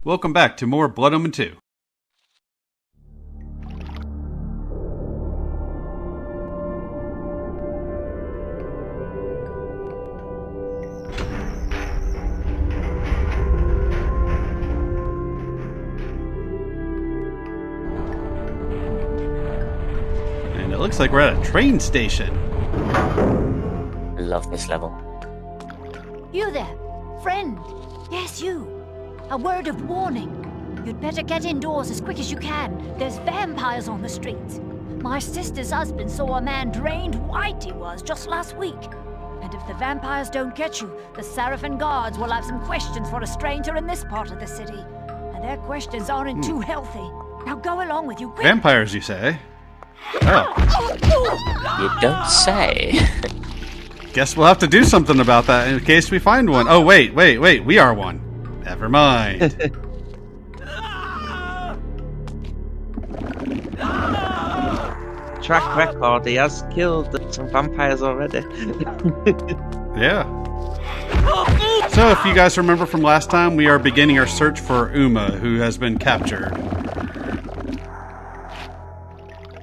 Welcome back to more Blood Omen 2. And it looks like we're at a train station. I love this level. You there, friend. Yes, you. A word of warning. You'd better get indoors as quick as you can. There's vampires on the streets. My sister's husband saw a man drained white he was just last week. And if the vampires don't get you, the Seraphim guards will have some questions for a stranger in this part of the city. And their questions aren't too healthy. Now go along with you, quick. Vampires, you say? Oh. You don't say. Guess we'll have to do something about that in case we find one. Oh, wait. We are one. Never mind. Track record, he has killed some vampires already. Yeah. So, if you guys remember from last time, we are beginning our search for Uma, who has been captured.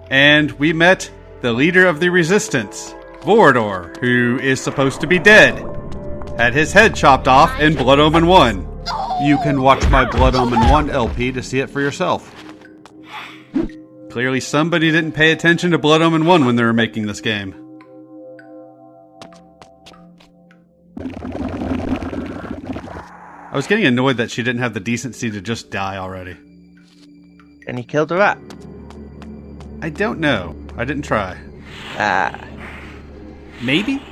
And we met the leader of the resistance, Vorador, who is supposed to be dead. Had his head chopped off in Blood Omen 1. You can watch my Blood Omen 1 LP to see it for yourself. Clearly somebody didn't pay attention to Blood Omen 1 when they were making this game. I was getting annoyed that she didn't have the decency to just die already. And he killed a rat. I don't know. I didn't try. Maybe?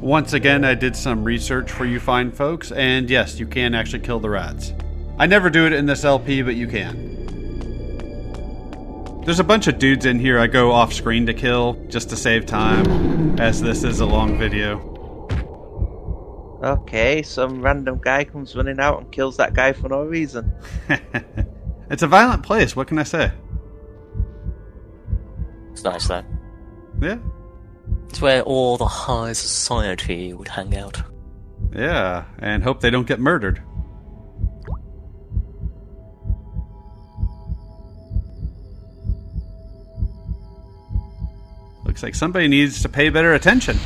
Once again, I did some research for you fine folks, and yes, you can actually kill the rats. I never do it in this LP, but you can. There's a bunch of dudes in here I go off screen to kill, just to save time, as this is a long video. Okay, some random guy comes running out and kills that guy for no reason. It's a violent place, what can I say? It's nice though. Yeah. It's where all the high society would hang out. Yeah, and hope they don't get murdered. Looks like somebody needs to pay better attention.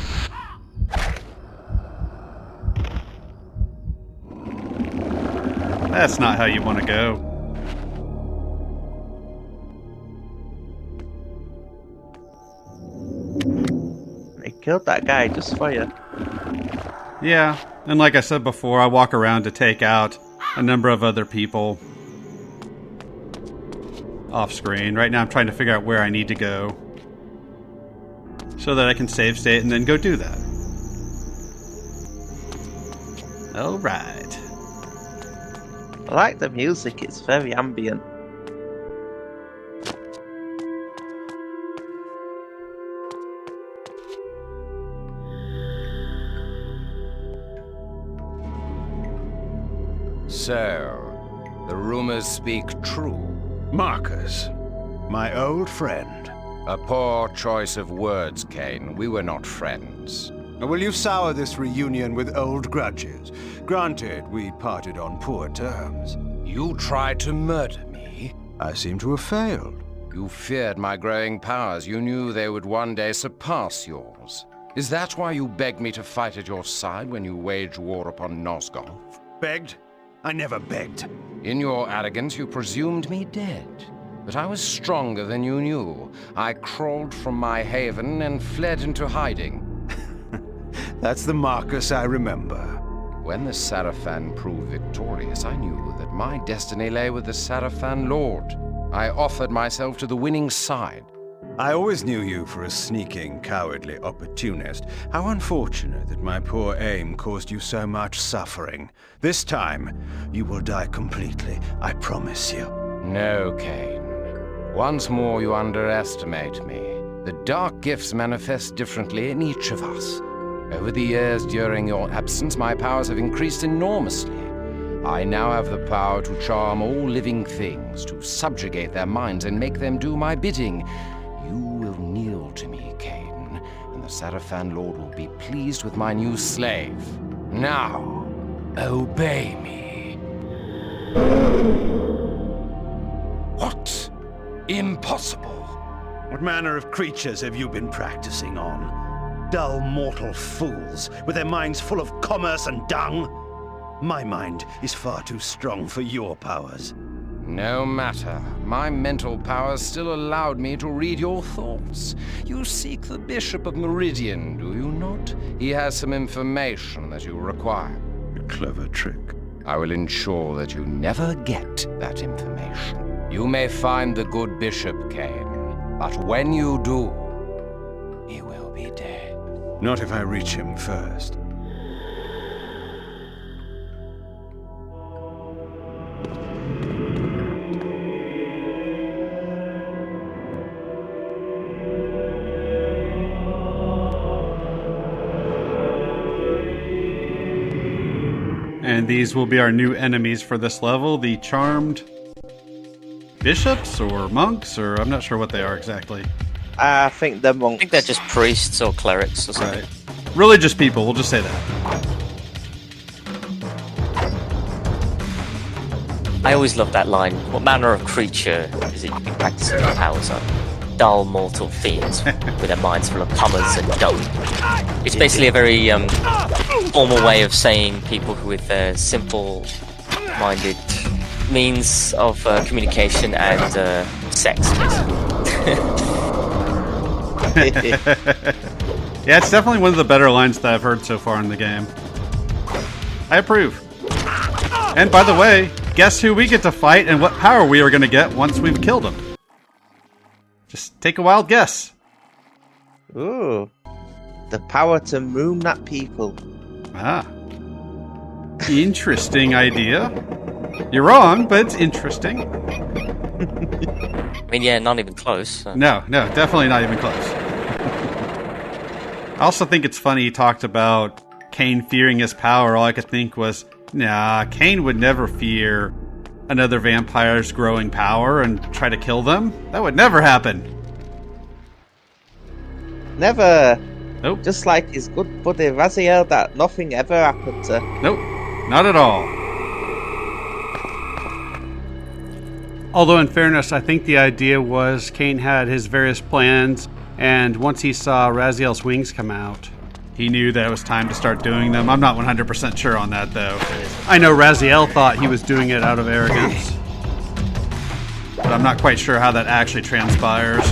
That's not how you want to go. They killed that guy just for you. Yeah, and like I said before, I walk around to take out a number of other people off screen. Right now I'm trying to figure out where I need to go so that I can save state and then go do that. Alright. I like the music, it's very ambient. So, the rumors speak true. Marcus, my old friend. A poor choice of words, Kain. We were not friends. Will you sour this reunion with old grudges? Granted, we parted on poor terms. You tried to murder me. I seem to have failed. You feared my growing powers. You knew they would one day surpass yours. Is that why you begged me to fight at your side when you waged war upon Nosgoth? Begged? I never begged. In your arrogance, you presumed me dead. But I was stronger than you knew. I crawled from my haven and fled into hiding. That's the Marcus I remember. When the Sarafan proved victorious, I knew that my destiny lay with the Sarafan Lord. I offered myself to the winning side. I always knew you for a sneaking, cowardly opportunist. How unfortunate that my poor aim caused you so much suffering. This time, you will die completely, I promise you. No, Kain. Once more you underestimate me. The dark gifts manifest differently in each of us. Over the years during your absence, my powers have increased enormously. I now have the power to charm all living things, to subjugate their minds and make them do my bidding. You will kneel to me, Kain, and the Sarafan Lord will be pleased with my new slave. Now, obey me. What? Impossible. What manner of creatures have you been practicing on? Dull mortal fools, with their minds full of commerce and dung? My mind is far too strong for your powers. No matter. My mental powers still allowed me to read your thoughts. You seek the Bishop of Meridian, do you not? He has some information that you require. A clever trick. I will ensure that you never get that information. You may find the good Bishop, Kain, but when you do, he will be dead. Not if I reach him first. And these will be our new enemies for this level, the Charmed Bishops or Monks, or I'm not sure what they are exactly. I think they're monks. I think they're just priests or clerics or something. Right. Religious people, we'll just say that. I always love that line. What manner of creature is it you be practicing your powers on? Dull mortal fiends with their minds full of commas and dung. It's basically a very formal way of saying people with simple-minded means of communication and sex. Yeah, it's definitely one of the better lines that I've heard so far in the game. I approve. And by the way, guess who we get to fight and what power we are going to get once we've killed him? Just take a wild guess. Ooh. The power to moon that people. Ah. Interesting idea. You're wrong, but it's interesting. I mean, yeah, not even close. So. No, definitely not even close. I also think it's funny he talked about Kain fearing his power. All I could think was, nah, Kain would never fear another vampire's growing power and try to kill them. That would never happen. Never. Nope. Just like his good buddy Raziel, that nothing ever happened to. Nope. Not at all. Although in fairness, I think the idea was Kain had his various plans, and once he saw Raziel's wings come out, he knew that it was time to start doing them. I'm not 100% sure on that, though. I know Raziel thought he was doing it out of arrogance, but I'm not quite sure how that actually transpires.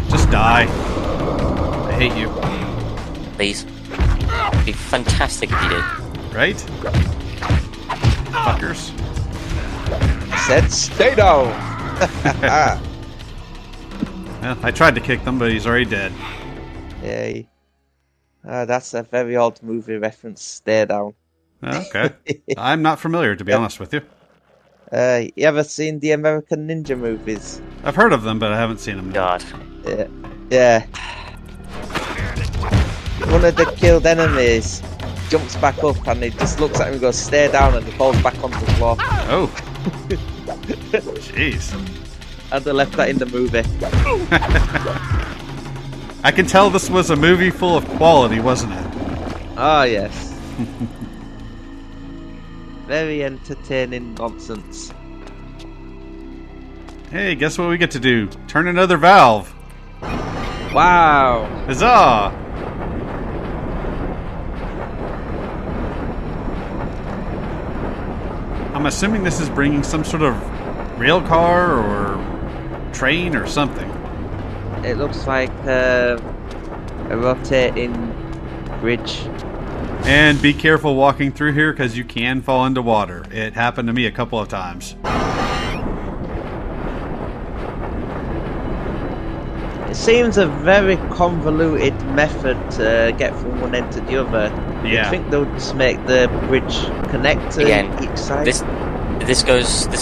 Just die. I hate you. Please. It'd be fantastic if you did. Right? Fuckers. Said stay down. Well, I tried to kick them, but he's already dead. Yay. That's a very old movie reference. Stay down. Okay. I'm not familiar, to be honest with you. You ever seen the American Ninja movies? I've heard of them, but I haven't seen them. God. Yeah. One of the killed enemies jumps back up and he just looks at him and goes, stay down, and he falls back onto the floor. Oh. Jeez. And they left that in the movie. I can tell this was a movie full of quality, wasn't it? Oh, yes. Very entertaining nonsense. Hey, guess what we get to do? Turn another valve. Wow. Huzzah! I'm assuming this is bringing some sort of rail car or train or something. It looks like a rotating bridge. And be careful walking through here because you can fall into water. It happened to me a couple of times. It seems a very convoluted method to get from one end to the other. Yeah. I think they'll just make the bridge connect to each side. This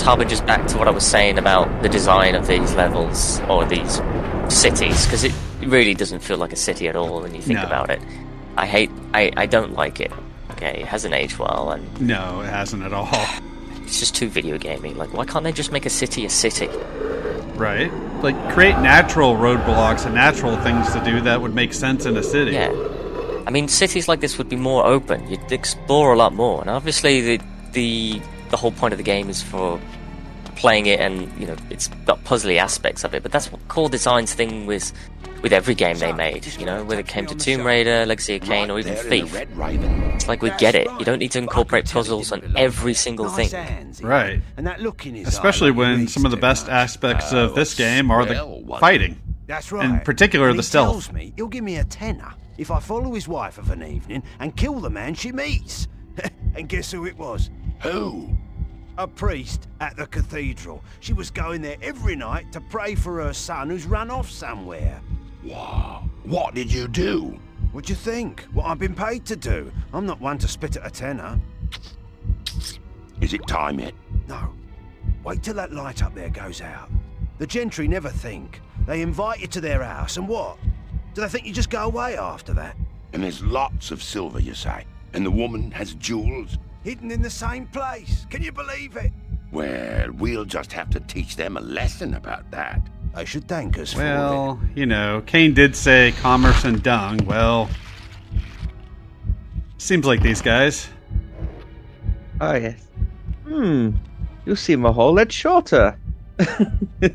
harbingers back to what I was saying about the design of these levels or these cities, because it really doesn't feel like a city at all when you think about it. I don't like it. Okay, it hasn't aged well, and No, it hasn't at all. it's just too video gamey. Like, why can't they just make a city a city? Right? Like, create natural roadblocks and natural things to do that would make sense in a city. Yeah. I mean, cities like this would be more open. You'd explore a lot more. And obviously, the whole point of the game is for playing it, and it's got puzzly aspects of it. But that's what core design's thing with every game they made. Whether it came to Tomb Raider, Legacy of Kain, or even Thief. It's like we get it. You don't need to incorporate puzzles on every single thing. Right. Especially when some of the best aspects of this game are the fighting. That's right. In particular, the stealth. He tells me he'll give me a tenner if I follow his wife of an evening and kill the man she meets. And guess who it was? Who? A priest at the cathedral. She was going there every night to pray for her son who's run off somewhere. Wow. What did you do? What do you think? What I've been paid to do. I'm not one to spit at a tenner. Is it time yet? No. Wait till that light up there goes out. The gentry never think. They invite you to their house, and what? Do they think you just go away after that? And there's lots of silver, you say? And the woman has jewels? Hidden in the same place. Can you believe it? Well, we'll just have to teach them a lesson about that. They should thank us for it. Well, Kain did say commerce and dung. Well, seems like these guys. Oh, yes. You seem a whole lot shorter.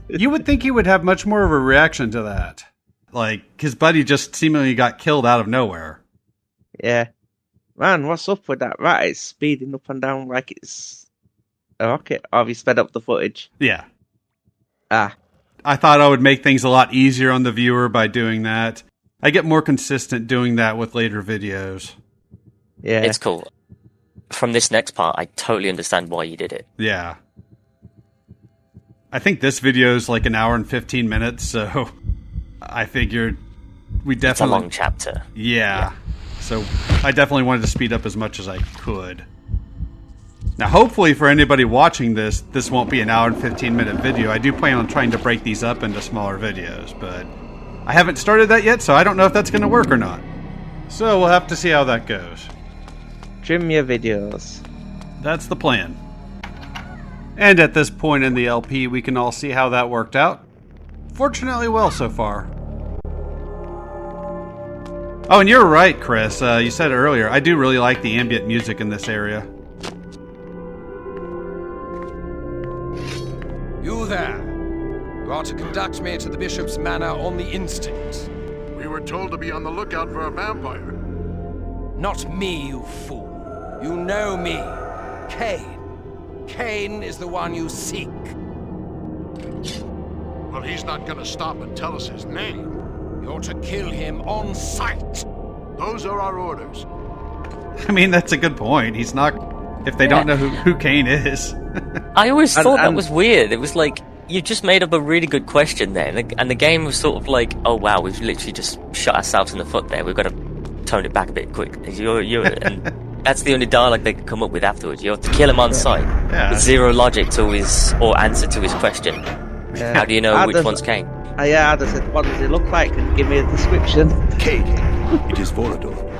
You would think he would have much more of a reaction to that. Like, his buddy just seemingly got killed out of nowhere. Yeah. Man, what's up with that rat? It's speeding up and down like it's a rocket. Or have you sped up the footage? Yeah. Ah. I thought I would make things a lot easier on the viewer by doing that. I get more consistent doing that with later videos. Yeah. It's cool. From this next part, I totally understand why you did it. Yeah. I think this video is like an hour and 15 minutes, so I figured we definitely... It's a long chapter. Yeah. So I definitely wanted to speed up as much as I could. Now, hopefully for anybody watching this won't be an hour and 15-minute video. I do plan on trying to break these up into smaller videos, but I haven't started that yet, so I don't know if that's going to work or not. So we'll have to see how that goes. Trim your videos. That's the plan. And at this point in the LP, we can all see how that worked out. Fortunately well so far. Oh, and you're right, Chris. You said earlier, I do really like the ambient music in this area. You there. You are to conduct me to the bishop's manor on the instant. We were told to be on the lookout for a vampire. Not me, you fool. You know me. Kain. Kain is the one you seek. Well, he's not gonna stop and tell us his name. You're to kill him on sight. Those are our orders. I mean, that's a good point. He's not... If they don't know who Kain is. I always thought that was weird. It was like, you just made up a really good question there, and the game was sort of like, oh wow, we've literally just shot ourselves in the foot there. We've got to tone it back a bit quick. And that's the only dialogue they could come up with afterwards. You have to kill him on sight. Yeah. With zero logic to his, or answer to his question. Yeah. How do you know which one's Kain? Yeah, I just said, what does it look like? Can you give me a description? Kain, it is Volador.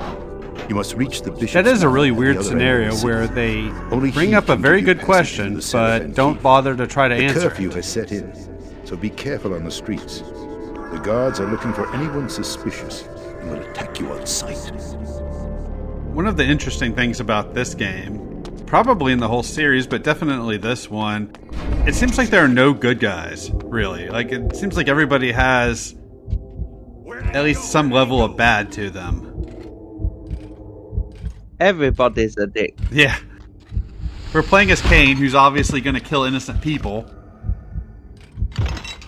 You must reach the bishop's That is a really manor at the weird other scenario end of the where city. they Only bring he up a can very give you good passage question, into the but Seraphim don't Keep. bother to try to The answer curfew it. has set in, so be careful on the streets. The guards are looking for anyone suspicious and will attack you on sight. One of the interesting things about this game, probably in the whole series, but definitely this one, it seems like there are no good guys, really. Like, it seems like everybody has at least some level of bad to them. Everybody's a dick. Yeah. We're playing as Kain, who's obviously going to kill innocent people.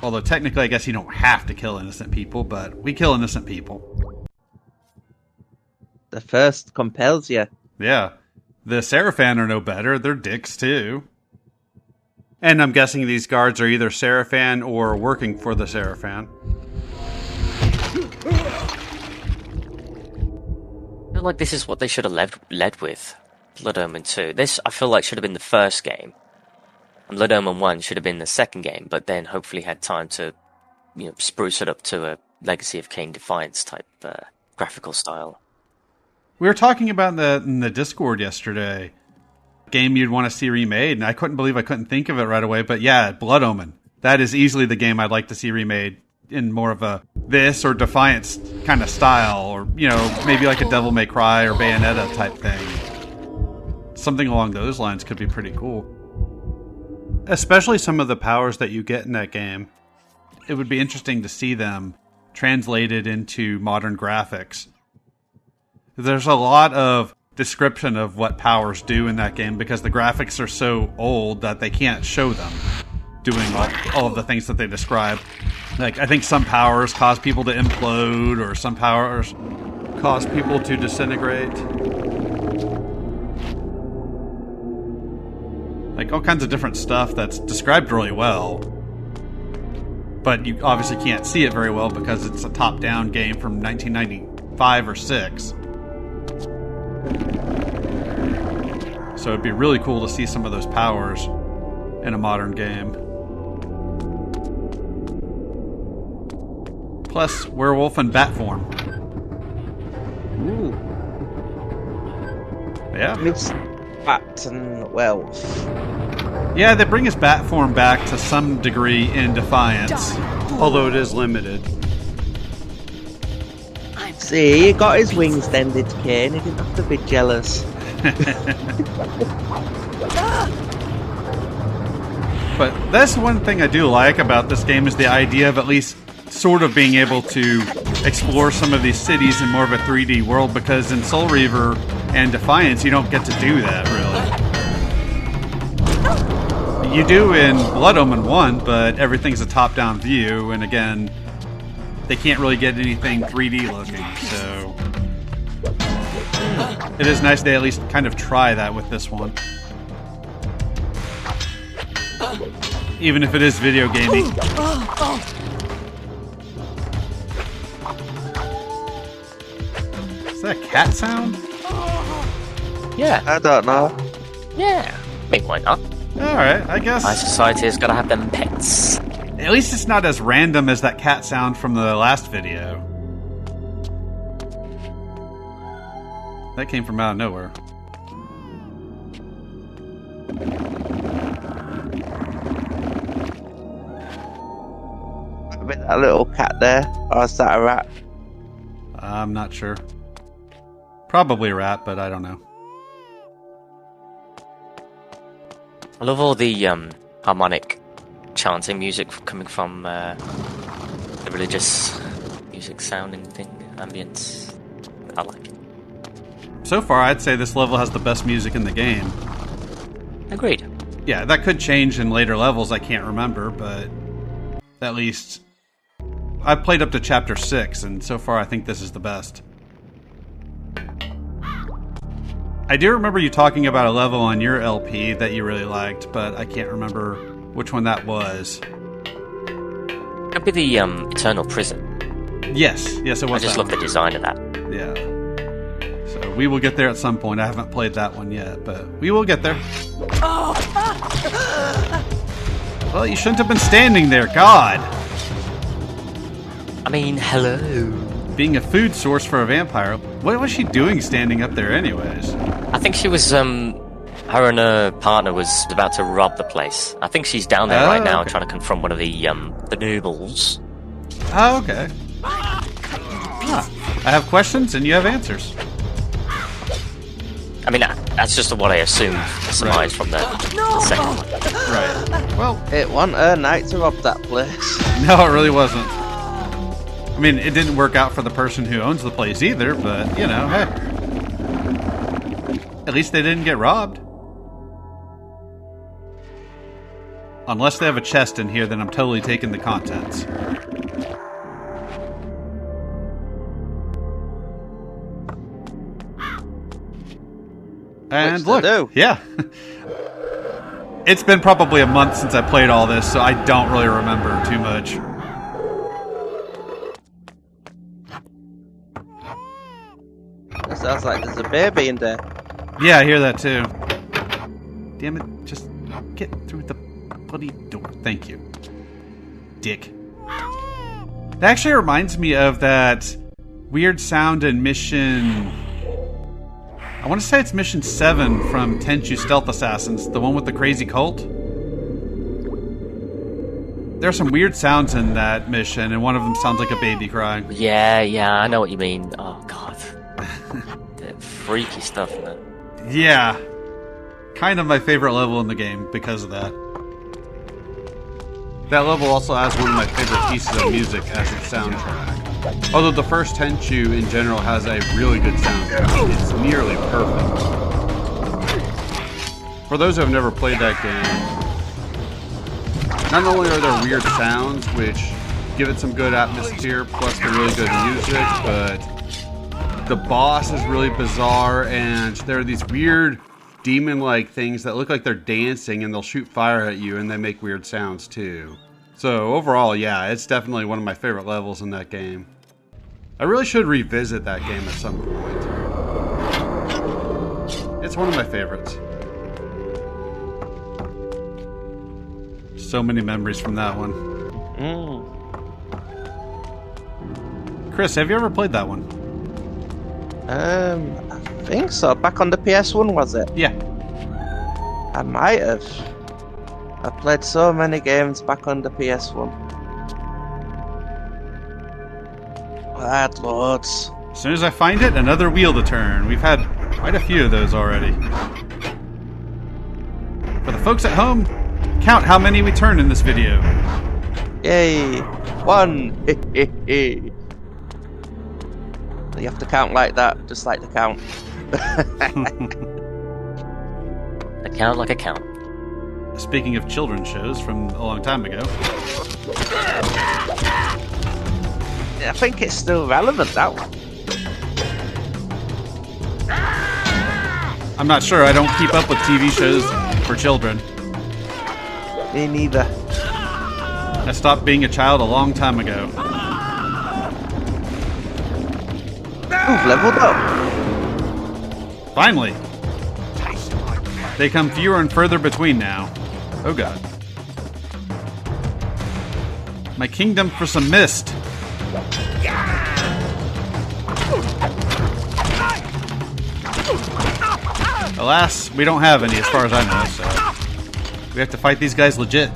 Although technically, I guess you don't have to kill innocent people, but we kill innocent people. The first compels you. Yeah. The Seraphim are no better. They're dicks, too. And I'm guessing these guards are either Seraphim or working for the Seraphim. I feel like this is what they should have led with. Blood Omen 2. This, I feel like, should have been the first game. And Blood Omen 1 should have been the second game, but then hopefully had time to, spruce it up to a Legacy of Kain Defiance type graphical style. We were talking about in the Discord yesterday, a game you'd want to see remade, and I couldn't believe I couldn't think of it right away, but yeah, Blood Omen. That is easily the game I'd like to see remade in more of a this or Defiance kind of style, or, you know, maybe like a Devil May Cry or Bayonetta type thing. Something along those lines could be pretty cool. Especially some of the powers that you get in that game. It would be interesting to see them translated into modern graphics. There's a lot of description of what powers do in that game because the graphics are so old that they can't show them doing all of the things that they describe. Like, I think some powers cause people to implode, or some powers cause people to disintegrate. Like, all kinds of different stuff that's described really well. But you obviously can't see it very well because it's a top-down game from 1995 or 6. So it'd be really cool to see some of those powers in a modern game. Plus, werewolf and bat form. Ooh. Yeah. Mixed bat and werewolf. Yeah, they bring his bat form back to some degree in Defiance, although it is limited. See, he got his wings then, did Kain. He didn't have to be jealous. But that's one thing I do like about this game, is the idea of at least sort of being able to explore some of these cities in more of a 3D world, because in Soul Reaver and Defiance you don't get to do that, really. You do in Blood Omen 1, but everything's a top-down view, and again, they can't really get anything 3D looking, so it is nice they at least kind of try that with this one. Even if it is video gaming. Is that a cat sound? Yeah. I don't know. Yeah. I mean, why not? Alright, I guess. My society has got to have them pets. At least it's not as random as that cat sound from the last video. That came from out of nowhere. With that little cat there, or is that a rat? I'm not sure. Probably a rat, but I don't know. I love all the harmonic chanting music coming from the religious music sounding thing, ambience. I like it. So far, I'd say this level has the best music in the game. Agreed. Yeah, that could change in later levels, I can't remember, but at least I've played up to chapter 6, and so far I think this is the best. I do remember you talking about a level on your LP that you really liked, but I can't remember which one that was. Could be the Eternal Prison. Yes, it was. I just love the design of that. Yeah. So we will get there at some point. I haven't played that one yet, but we will get there. Well, you shouldn't have been standing there, God! I mean, hello. Being a food source for a vampire, what was she doing standing up there anyways? I think she was, her and her partner was about to rob the place. I think she's down there right now okay. trying to confront one of the nobles. Oh, okay. I have questions and you have answers. I mean, that's just what I assumed, surmised from the second one. Right. Well, It wasn't her night to rob that place. no, it really wasn't. I mean, it didn't work out for the person who owns the place either, but, you know, hey. At least they didn't get robbed. Unless they have a chest in here, then I'm totally taking the contents. And Which look, they do. yeah. It's been probably a month since I played all this, so I don't really remember too much. It sounds like there's a baby in there. Yeah, I hear that too. Damn it, just get through the bloody door. Thank you. Dick. That actually reminds me of that weird sound in mission... I want to say it's mission 7 from Tenchu Stealth Assassins, the one with the crazy cult. There's some weird sounds in that mission, and one of them sounds like a baby crying. Yeah, I know what you mean. Oh, God. The freaky stuff in it. Yeah. Kind of my favorite level in the game because of that. That level also has one of my favorite pieces of music as its soundtrack. Although the first Tenchu in general has a really good soundtrack. It's nearly perfect. For those who have never played that game, not only are there weird sounds, which give it some good atmosphere, plus the really good music, but the boss is really bizarre, and there are these weird demon-like things that look like they're dancing, and they'll shoot fire at you, and they make weird sounds too. So overall, yeah, it's definitely one of my favorite levels in that game. I really should revisit that game at some point. It's one of my favorites. So many memories from that one. Chris, have you ever played that one? I think so. Back on the PS1, was it? Yeah. I might have. I played so many games back on the PS1. I had loads. As soon as I find it, another wheel to turn. We've had quite a few of those already. For the folks at home, count how many we turned in this video. Yay! 1! You have to count like that, just like the count. A count like a count. Speaking of children's shows from a long time ago. I think it's still relevant, that one. I'm not sure. I don't keep up with TV shows for children. Me neither. I stopped being a child a long time ago. Ooh, leveled up. Finally. They come fewer and further between now. Oh god. My kingdom for some mist. Alas, we don't have any as far as I know, so we have to fight these guys legit.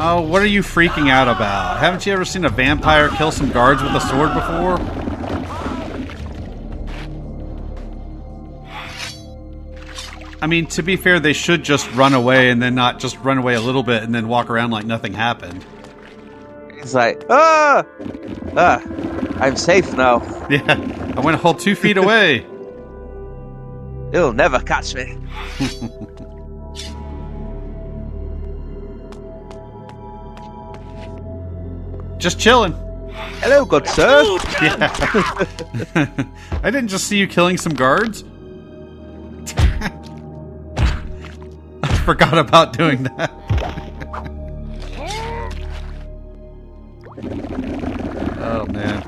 Oh, what are you freaking out about? Haven't you ever seen a vampire kill some guards with a sword before? I mean, to be fair, they should just run away and then not just run away a little bit and then walk around like nothing happened. He's like, I'm safe now. Yeah, I went a whole 2 feet away. You'll never catch me. Just chilling. Hello, good sir. Yeah. I didn't just see you killing some guards. I forgot about doing that. Oh man.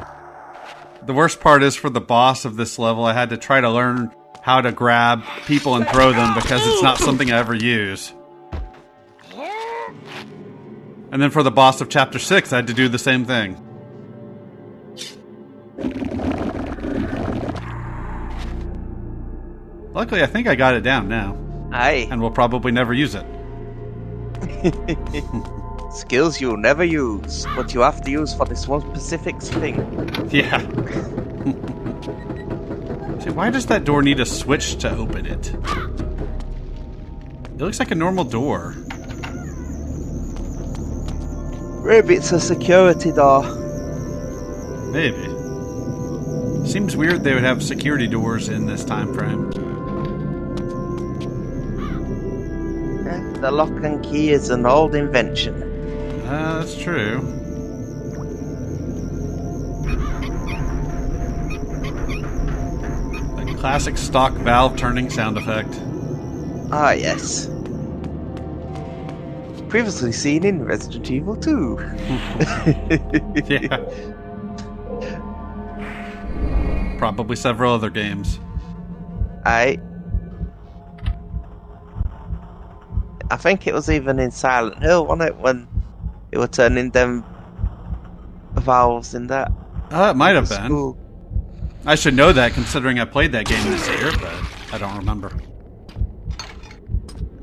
The worst part is for the boss of this level, I had to try to learn how to grab people and throw them because it's not something I ever use. And then for the boss of Chapter 6, I had to do the same thing. Luckily, I think I got it down now. Aye. And we'll probably never use it. Skills you'll never use, but you have to use for this one specific thing. Yeah. See, why does that door need a switch to open it? It looks like a normal door. Maybe it's a security door. Maybe. Seems weird they would have security doors in this time frame. The lock and key is an old invention. That's true. The classic stock valve turning sound effect. Ah, yes. Previously seen in Resident Evil 2. Yeah. Probably several other games. I think it was even in Silent Hill, wasn't it, when they were turning them valves in that. It might have been. School. I should know that considering I played that game this year, but I don't remember.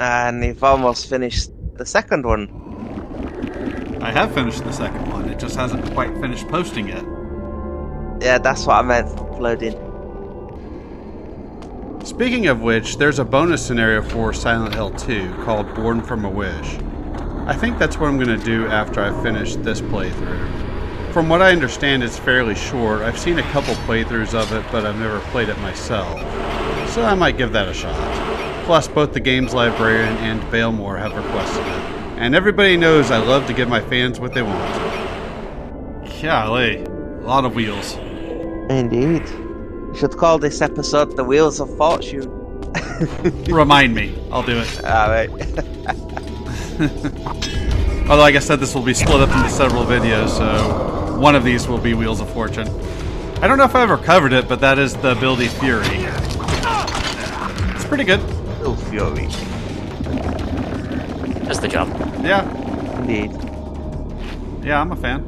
And you've almost finished the second one. I have finished the second one. It just hasn't quite finished posting yet. Yeah, that's what I meant uploading. Speaking of which, there's a bonus scenario for Silent Hill 2 called Born from a Wish. I think that's what I'm going to do after I finish this playthrough. From what I understand, it's fairly short. I've seen a couple playthroughs of it, but I've never played it myself. So I might give that a shot. Plus, both the game's librarian and Balemore have requested it. And everybody knows I love to give my fans what they want. Golly, a lot of wheels. Indeed. You should call this episode The Wheels of Fortune. Remind me. I'll do it. Alright. Although, like I said, this will be split up into several videos, so one of these will be Wheels of Fortune. I don't know if I ever covered it, but that is the ability Fury. It's pretty good. Oh, Fury. That's the job. Yeah. Indeed. Yeah, I'm a fan.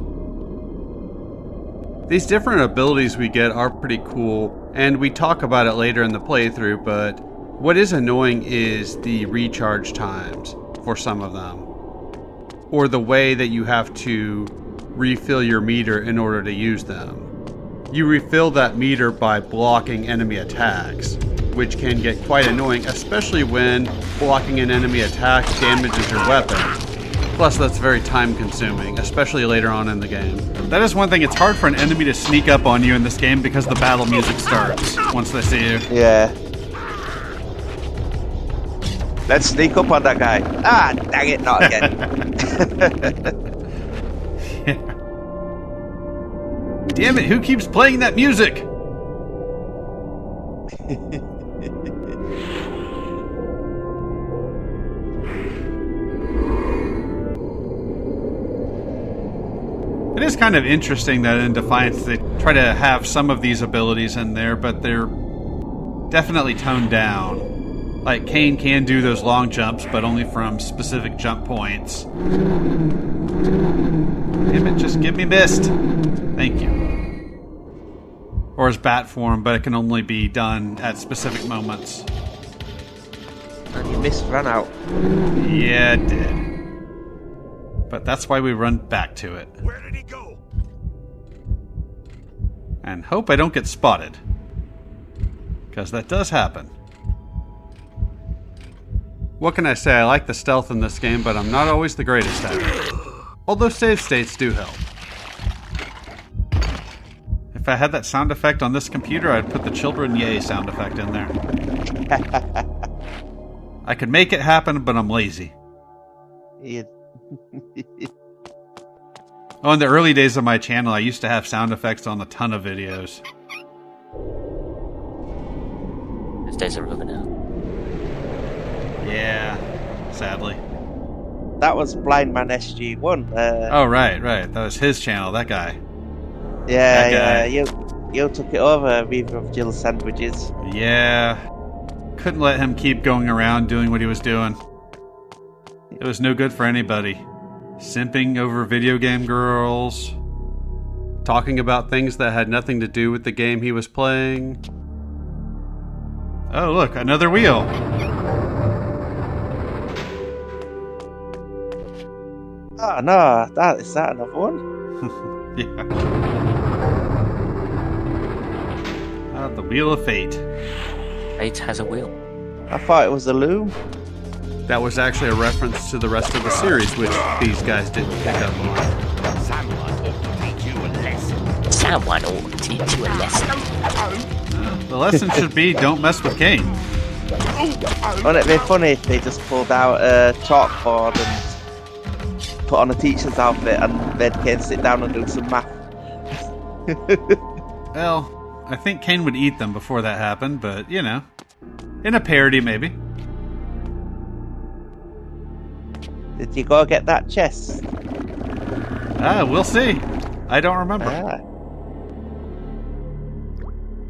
These different abilities we get are pretty cool, and we talk about it later in the playthrough, but what is annoying is the recharge times for some of them. Or the way that you have to refill your meter in order to use them. You refill that meter by blocking enemy attacks, which can get quite annoying, especially when blocking an enemy attack damages your weapon. Plus, that's very time consuming, especially later on in the game. That is one thing, it's hard for an enemy to sneak up on you in this game because the battle music starts once they see you. Yeah. Let's sneak up on that guy. Ah, dang it, not again. Yeah. Damn it, who keeps playing that music? It is kind of interesting that in Defiance they try to have some of these abilities in there, but they're definitely toned down. Like, Kain can do those long jumps, but only from specific jump points. Damn it, just give me mist. Thank you. Or his bat form, but it can only be done at specific moments. And your mist ran out. Yeah, it did. But that's why we run back to it. Where did he go? And hope I don't get spotted. Because that does happen. What can I say? I like the stealth in this game, but I'm not always the greatest at it. Although save states do help. If I had that sound effect on this computer, I'd put the children yay sound effect in there. I could make it happen, but I'm lazy. Yeah. Oh, in the early days of my channel, I used to have sound effects on a ton of videos. Those days are over now. Yeah, sadly. That was Blind Man SG1. Oh, right. That was his channel, that guy. Yeah, that guy. You took it over, Reaver of Jill's Sandwiches. Yeah. Couldn't let him keep going around doing what he was doing. It was no good for anybody. Simping over video game girls. Talking about things that had nothing to do with the game he was playing. Oh, look, another wheel. Oh, no, is that another one? Yeah. The Wheel of Fate. Fate has a wheel. I thought it was a loom. That was actually a reference to the rest of the series, which these guys didn't pick up on. Someone ought to teach you a lesson. Someone ought to teach you a lesson. The lesson should be, don't mess with Kain. Wouldn't it be funny if they just pulled out a chalkboard and put on a teacher's outfit and made Kain sit down and do some math? Well, I think Kain would eat them before that happened, but, you know. In a parody, maybe. Did you go get that chest? We'll see. I don't remember. Ah.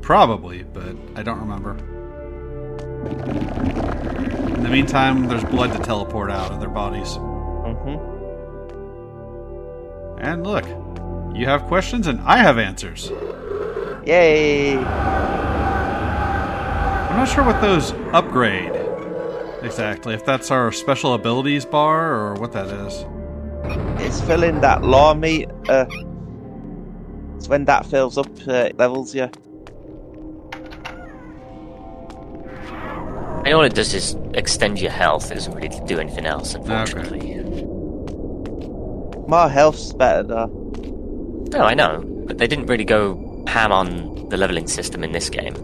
Probably, but I don't remember. In the meantime, there's blood to teleport out of their bodies. Mm-hmm. And look, you have questions and I have answers. Yay! I'm not sure what those upgrade Exactly. If that's our special abilities bar or what that is. It's filling that lore meter. It's when that fills up, it levels you. And all it does is extend your health. It doesn't really do anything else, unfortunately. More health's better though. No, I know, but they didn't really go ham on the leveling system in this game.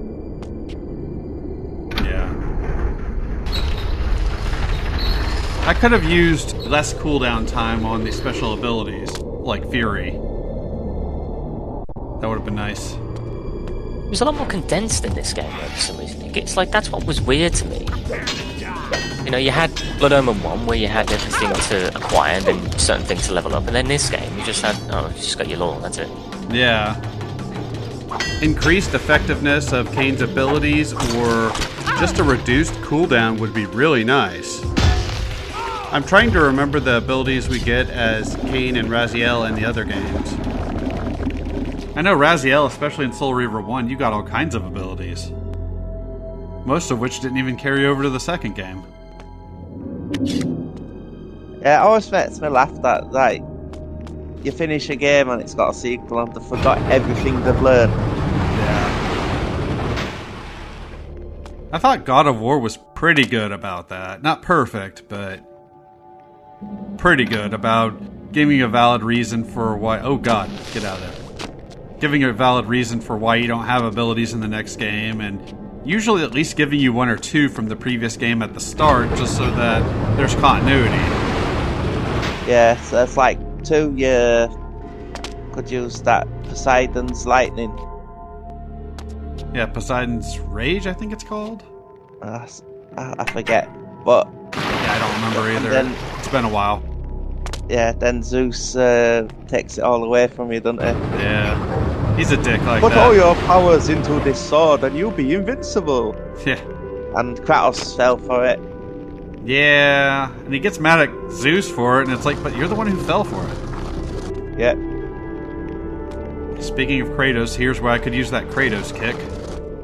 Yeah. I could have used less cooldown time on the special abilities, like Fury. That would have been nice. It was a lot more condensed in this game, though, for some reason. It's like, that's what was weird to me. You know, you had Blood Omen 1, where you had everything to acquire and then certain things to level up, and then this game, you just had, you just got your lore, that's it. Yeah. Increased effectiveness of Kain's abilities or just a reduced cooldown would be really nice. I'm trying to remember the abilities we get as Kain and Raziel in the other games. I know Raziel, especially in Soul Reaver 1, you got all kinds of abilities. Most of which didn't even carry over to the second game. Yeah, it always makes me laugh that, like, you finish a game and it's got a sequel and they forgot everything they've learned. Yeah. I thought God of War was pretty good about that. Not perfect, but pretty good about giving a valid reason for why... Oh god, get out of there. Giving a valid reason for why you don't have abilities in the next game, and usually at least giving you one or two from the previous game at the start, just so that there's continuity. Yeah, so it's like 2, you could use that Poseidon's Lightning. Yeah, Poseidon's Rage, I think it's called? I forget, but... Yeah, I don't remember either. Then, it's been a while. Yeah, then Zeus takes it all away from you, doesn't he? Yeah, he's a dick like Put that. all your powers into this sword and you'll be invincible. Yeah. And Kratos fell for it. Yeah, and he gets mad at Zeus for it, and it's like, but you're the one who fell for it. Yeah. Speaking of Kratos, here's where I could use that Kratos kick.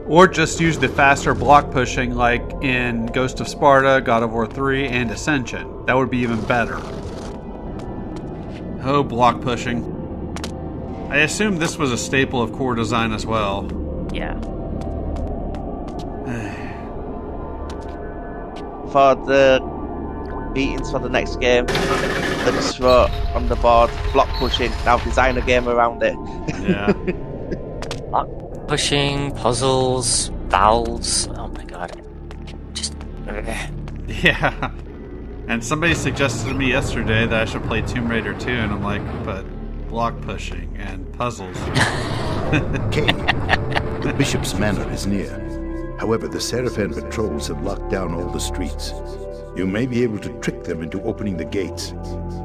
Or just use the faster block pushing like in Ghost of Sparta, God of War 3, and Ascension. That would be even better. Oh, block pushing. I assume this was a staple of core design as well. Yeah. For the beatings for the next game, they just wrote on the board, block pushing, now design a game around it. Yeah. Block pushing, puzzles, vowels. Oh my god. Just... Yeah. And somebody suggested to me yesterday that I should play Tomb Raider 2, and I'm like, but block pushing and puzzles. Kain, the Bishop's Manor is near. However, the Seraphim patrols have locked down all the streets. You may be able to trick them into opening the gates.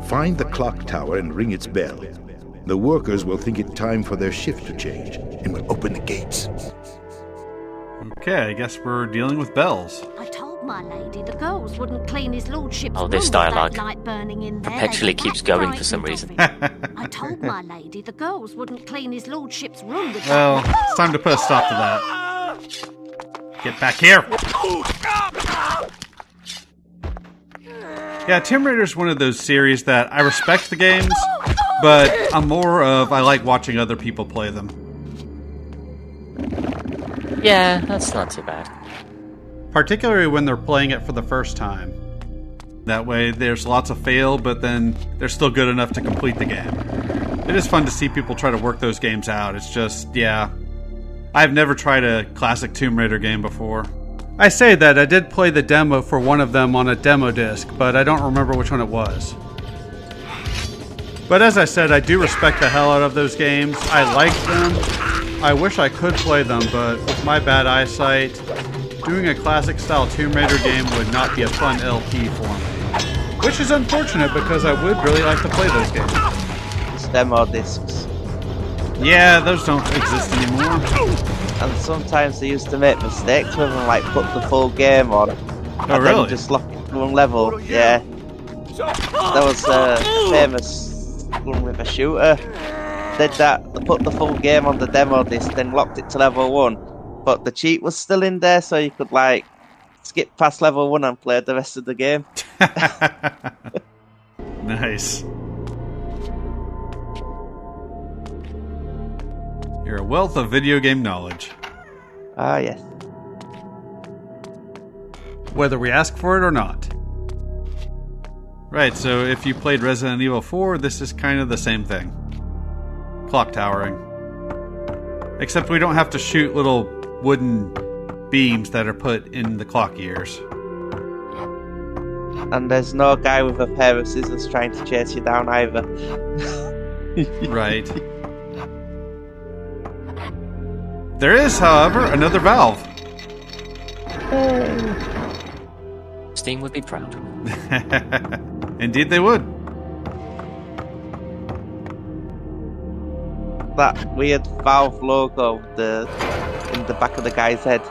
Find the clock tower and ring its bell. The workers will think it time for their shift to change and will open the gates. Okay, I guess we're dealing with bells. I told my lady the girls wouldn't clean his lordship's Oh, this room with dialogue that light burning in there. perpetually They'd be keeps that going for some frightened reason. of him. I told my lady the girls wouldn't clean his lordship's room with Well, that. it's time to put a stop to that. Get back here! Yeah, Tomb Raider is one of those series that I respect the games, but I'm more of I like watching other people play them. Yeah, that's not too bad. Particularly when they're playing it for the first time. That way there's lots of fail, but then they're still good enough to complete the game. It is fun to see people try to work those games out. It's just, yeah. I've never tried a classic Tomb Raider game before. I say that I did play the demo for one of them on a demo disc, but I don't remember which one it was. But as I said, I do respect the hell out of those games. I like them. I wish I could play them, but with my bad eyesight, doing a classic style Tomb Raider game would not be a fun LP for me. Which is unfortunate because I would really like to play those games. It's demo discs. Yeah, those don't exist anymore. And sometimes they used to make mistakes with them, like put the full game on. Oh, and really? then just lock it to one level. Yeah. There was a famous one with a shooter. Did that, they put the full game on the demo disc, then locked it to level 1. But the cheat was still in there, so you could like skipped past level 1 and played the rest of the game. Nice. You're a wealth of video game knowledge. Ah, yes. Whether we ask for it or not. Right, so if you played Resident Evil 4, this is kind of the same thing. Clock towering. Except we don't have to shoot little wooden beams that are put in the clock gears. And there's no guy with a pair of scissors trying to chase you down either. Right. There is, however, another valve. Steam would be proud. Indeed they would. That weird Valve logo in the back of the guy's head.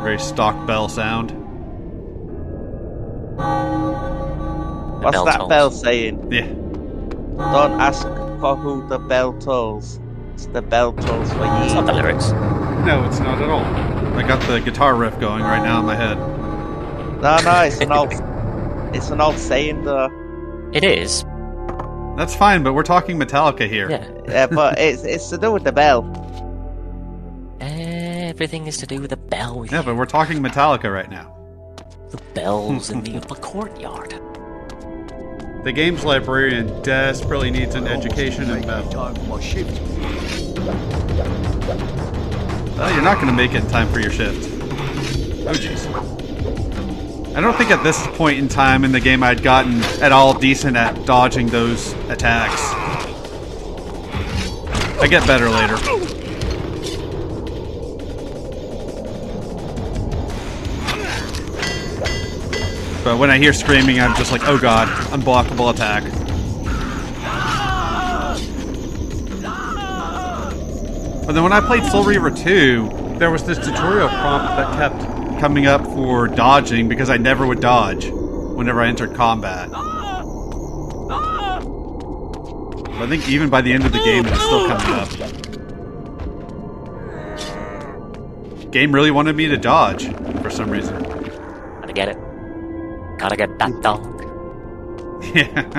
Very stock bell sound. What's bell that tolls. bell saying? Yeah. Don't ask for who the bell tolls. It's the bell tolls for It's not the ye. lyrics. No, it's not at all. I got the guitar riff going right now in my head. No, it's an old saying though. It is. That's fine, but we're talking Metallica here. Yeah. Yeah, but it's to do with the bell. Everything is to do with a bell. With Yeah, but we're talking Metallica right now. the bells in the upper courtyard. The games librarian desperately needs an education in metal. Well, you're not going to make it in time for your shift. Oh, jeez. I don't think at this point in time in the game I'd gotten at all decent at dodging those attacks. I get better later. But when I hear screaming, I'm just like, oh god, unblockable attack. But then when I played Soul Reaver 2, there was this tutorial prompt that kept coming up for dodging because I never would dodge whenever I entered combat. But I think even by the end of the game, it was still coming up. Game really wanted me to dodge for some reason. Gotta get it. Gotta get that dog. Yeah.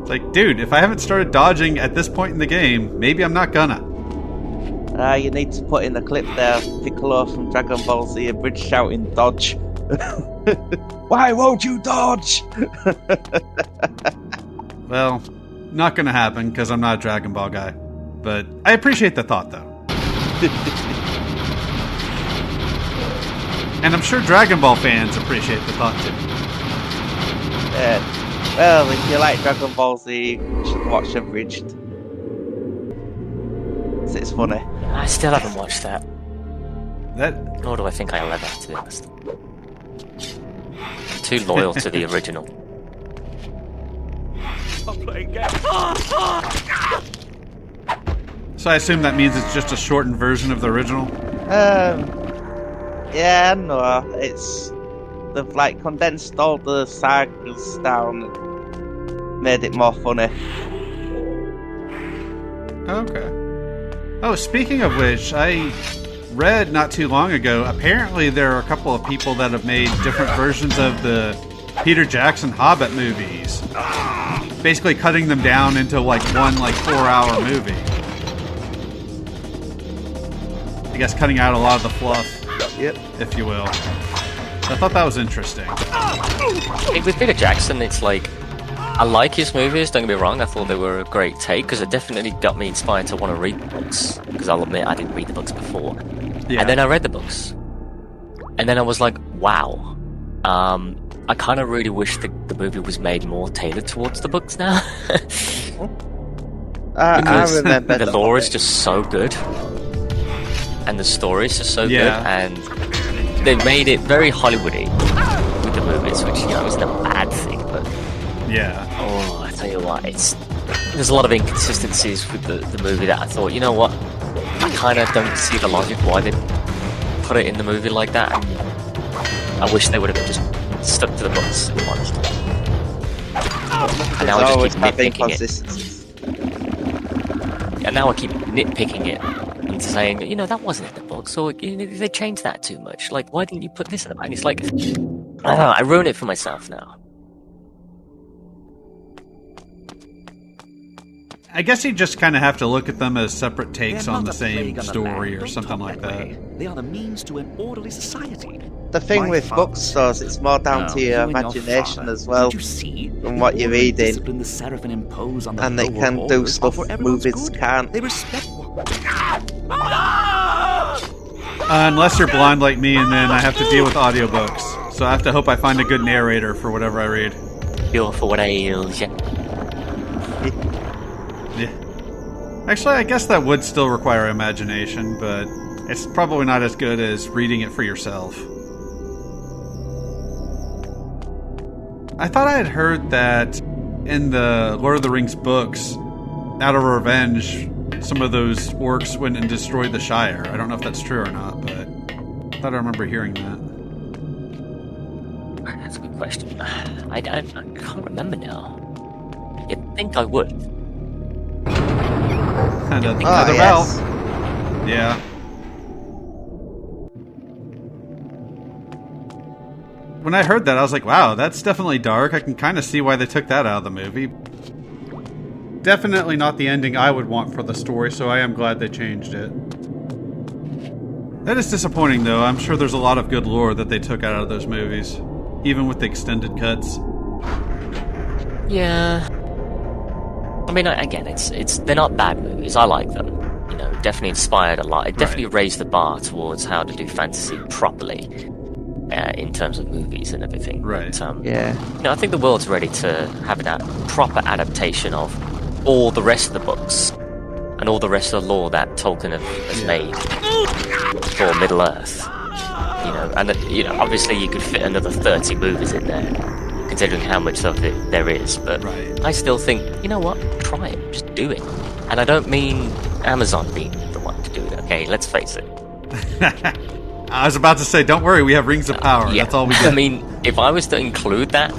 It's like, dude, if I haven't started dodging at this point in the game, maybe I'm not gonna. You need to put in the clip there, Piccolo from Dragon Ball Z, a bridge shouting, dodge. Why won't you dodge? Well, not gonna happen, because I'm not a Dragon Ball guy. But I appreciate the thought, though. And I'm sure Dragon Ball fans appreciate the thought, too. Well, if you like Dragon Ball Z, you should watch Abridged. It's funny. I still haven't watched that. That Nor do I think I'll ever, to be honest. Too loyal to the original. So I assume that means it's just a shortened version of the original? Yeah, no, they've like condensed all the sagas down and made it more funny. Okay. Oh, speaking of which, I read not too long ago, apparently there are a couple of people that have made different versions of the Peter Jackson Hobbit movies. Basically cutting them down into one 4-hour movie. I guess cutting out a lot of the fluff, Yep. if you will. I thought that was interesting. With Peter Jackson, it's like, I like his movies, don't get me wrong, I thought they were a great take, because it definitely got me inspired to want to read the books, because I'll admit I didn't read the books before. Yeah. And then I read the books. And then I was like, wow. I kind of really wish the movie was made more tailored towards the books now. I Because remember the lore is just so good. And the story is just so good, and they made it very Hollywoody with the movies, which, isn't a bad thing, but... Yeah. Oh, I tell you what, there's a lot of inconsistencies with the movie that I thought, you know what, I kind of don't see the logic why they put it in the movie like that, and I wish they would have just stuck to the books, to be honest. And now I just keep nitpicking it. inconsistencies. And And now I keep nitpicking it and saying, that wasn't in the books, or they changed that too much. Like, why didn't you put this in the back? And it's like, I ruin it for myself now. I guess you just kind of have to look at them as separate takes on the same story or something like that. They are the means to an orderly society. The thing with bookstores, it's more down to your imagination as well, from what you're reading, and they can do stuff movies can't. They respect Unless you're blind like me, and then I have to deal with audiobooks. So I have to hope I find a good narrator for whatever I read. You're for what ails you. Yeah. Actually, I guess that would still require imagination, but it's probably not as good as reading it for yourself. I thought I had heard that in the Lord of the Rings books, out of revenge, some of those orcs went and destroyed the Shire. I don't know if that's true or not, but I thought I remember hearing that. That's a good question. I can't remember now. You'd think I would. Another yes. valve. Yeah. When I heard that, I was like, wow, that's definitely dark. I can kind of see why they took that out of the movie. Definitely not the ending I would want for the story, so I am glad they changed it. That is disappointing, though. I'm sure there's a lot of good lore that they took out of those movies, even with the extended cuts. Yeah. I mean, again, they're not bad movies. I like them. Definitely inspired a lot. It definitely raised the bar towards how to do fantasy properly in terms of movies and everything. Right. But, Yeah. I think the world's ready to have a proper adaptation of all the rest of the books and all the rest of the lore that Tolkien has made for Middle Earth. Obviously you could fit another 30 movies in there, considering how much of it there is, but I still think, you know what, try it, just do it. And I don't mean Amazon being the one to do it, okay, let's face it. I was about to say, don't worry, we have Rings of Power, that's all we get. I mean, if I was to include that,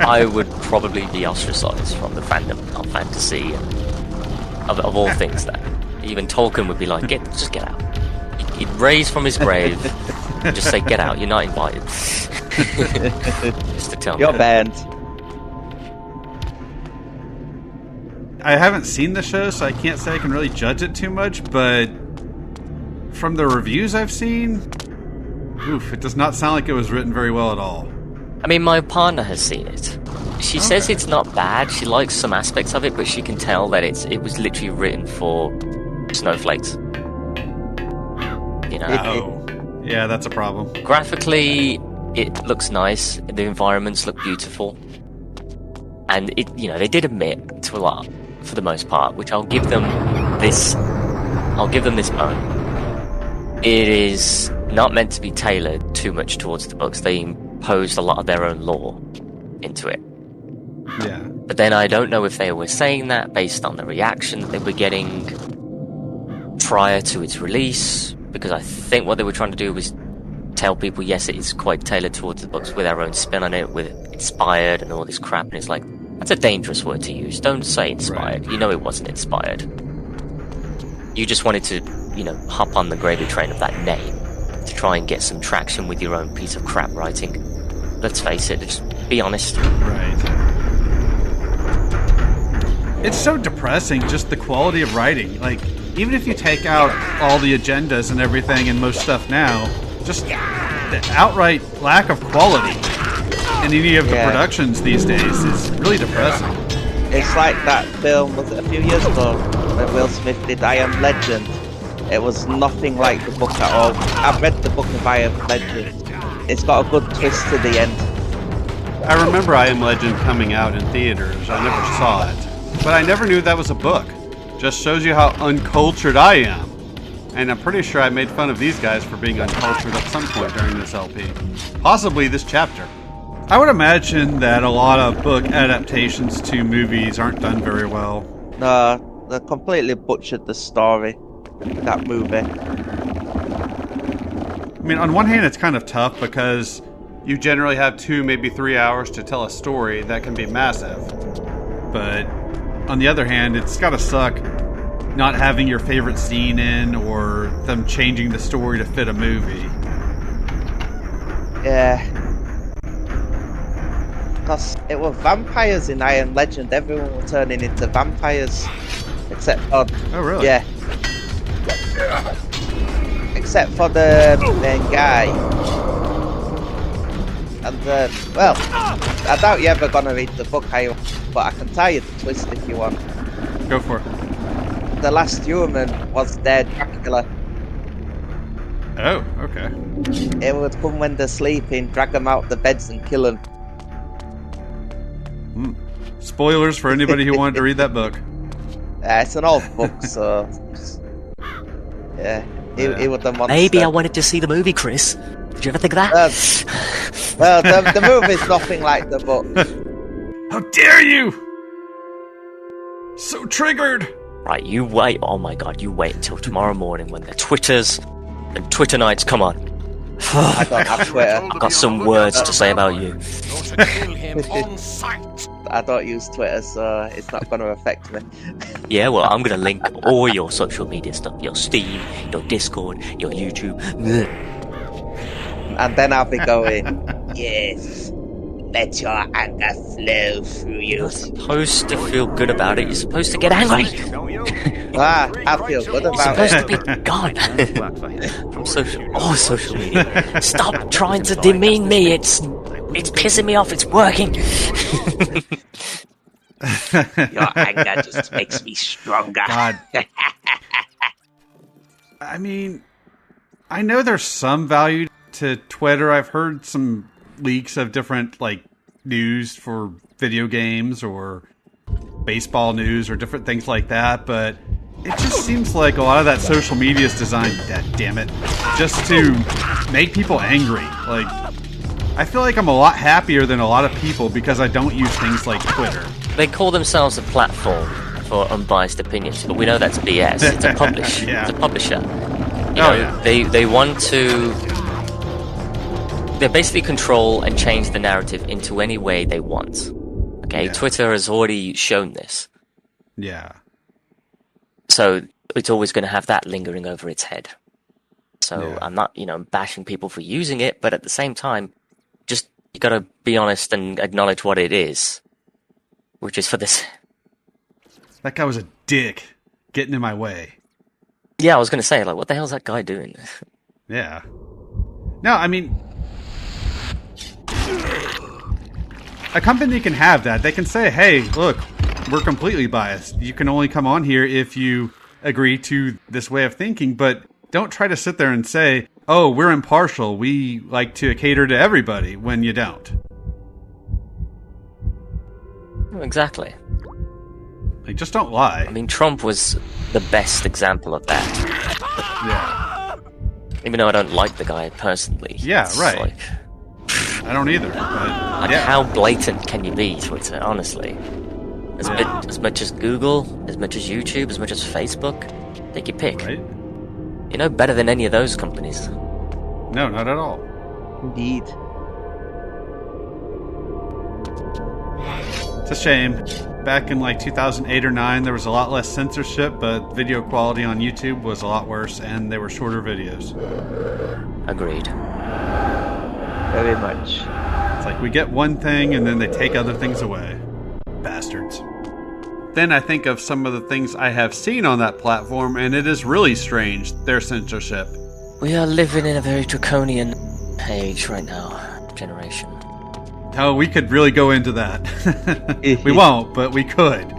I would probably be ostracized from the fandom of fantasy and of all things that. Even Tolkien would be like, just get out. He'd raise from his grave and just say, get out, you're not invited. Just to tell You're me. banned. I haven't seen the show, so I can't say I can really judge it too much, but from the reviews I've seen, it does not sound like it was written very well at all. I mean, my partner has seen it. She says it's not bad. She likes some aspects of it, but she can tell that it was literally written for snowflakes. Yeah, that's a problem. Graphically, it looks nice. The environments look beautiful, and they did admit to a lot for the most part, which I'll give them this bone. It is not meant to be tailored too much towards the books. They imposed a lot of their own lore into it. Yeah. But then I don't know if they were saying that based on the reaction that they were getting prior to its release, because I think what they were trying to do was tell people, yes, it is quite tailored towards the books with our own spin on it, with inspired and all this crap, and it's like, that's a dangerous word to use. Don't say inspired. Right. It wasn't inspired. You just wanted to, hop on the gravy train of that name to try and get some traction with your own piece of crap writing. Let's face it, just be honest. Right. It's so depressing, just the quality of writing. Like, even if you take out all the agendas and everything and most stuff now, just the outright lack of quality in any of the productions these days is really depressing. It's like that film, was it a few years ago, when Will Smith did I Am Legend? It was nothing like the book at all. I've read the book of I Am Legend. It's got a good twist to the end. I remember I Am Legend coming out in theaters. I never saw it. But I never knew that was a book. Just shows you how uncultured I am. And I'm pretty sure I made fun of these guys for being uncultured at some point during this LP. Possibly this chapter. I would imagine that a lot of book adaptations to movies aren't done very well. No, they completely butchered the story. That movie. I mean, on one hand, it's kind of tough because you generally have 2, maybe 3 hours to tell a story that can be massive. But on the other hand, it's gotta suck not having your favorite scene in, or them changing the story to fit a movie. Yeah. Because it was vampires in I Am Legend. Everyone was turning into vampires. Except for... Oh, really? Yeah. Except for the main guy. And, well, I doubt you're ever gonna read the book, but I can tell you the twist if you want. Go for it. The last human was their Dracula. Oh, okay. It would come when they're sleeping, drag them out the beds and kill them. Spoilers for anybody who wanted to read that book. It's an old book, so... Yeah, he was the monster. Maybe I wanted to see the movie, Chris. Did you ever think of that? Well, the movie's nothing like the book. How dare you! So triggered! Right, you wait. Oh my god, you wait until tomorrow morning when the Twitters and Twitter nights come on. I don't have Twitter. I've got some words to say about you. I don't use Twitter, so it's not going to affect me. Yeah, well, I'm going to link all your social media stuff. Your Steam, your Discord, your YouTube. And then I'll be going, yes, let your anger flow through you. You're supposed to feel good about it. You're supposed to get angry. I feel good You're about supposed it. to be gone from social media. Stop trying to demean me. It's pissing me off. It's working. Your anger just makes me stronger. God. I mean, I know there's some value to Twitter. I've heard some leaks of different, like, news for video games or baseball news or different things like that, but it just seems like a lot of that social media is designed, damn it, just to make people angry. Like, I feel like I'm a lot happier than a lot of people because I don't use things like Twitter. They call themselves a platform for unbiased opinions, but we know that's BS. It's a publisher. Yeah. It's a publisher. You know, yeah. They want to... They basically control and change the narrative into any way they want. Okay, Yeah. Twitter has already shown this. Yeah. So it's always going to have that lingering over its head. So Yeah. I'm not, bashing people for using it, but at the same time, just you got to be honest and acknowledge what it is, which is for this. That guy was a dick, getting in my way. Yeah, I was going to say, like, what the hell's that guy doing? Yeah. No, I mean, a company can have that. They can say, hey, look, we're completely biased. You can only come on here if you agree to this way of thinking, but don't try to sit there and say, oh, we're impartial. We like to cater to everybody, when you don't. Exactly. Like, just don't lie. I mean, Trump was the best example of that. Yeah. Even though I don't like the guy personally. Yeah, it's right. Like, I don't either. But, yeah. how blatant can you be, Twitter, honestly? As much as Google, as much as YouTube, as much as Facebook, take your pick. Right? You know better than any of those companies. No, not at all. Indeed. It's a shame. Back in like 2008 or 9, there was a lot less censorship, but video quality on YouTube was a lot worse, and they were shorter videos. Agreed. Very much. It's like we get one thing, and then they take other things away. Bastards. Then I think of some of the things I have seen on that platform, and it is really strange, their censorship. We are living in a very draconian age right now. Generation. Oh, we could really go into that. We won't, but we could.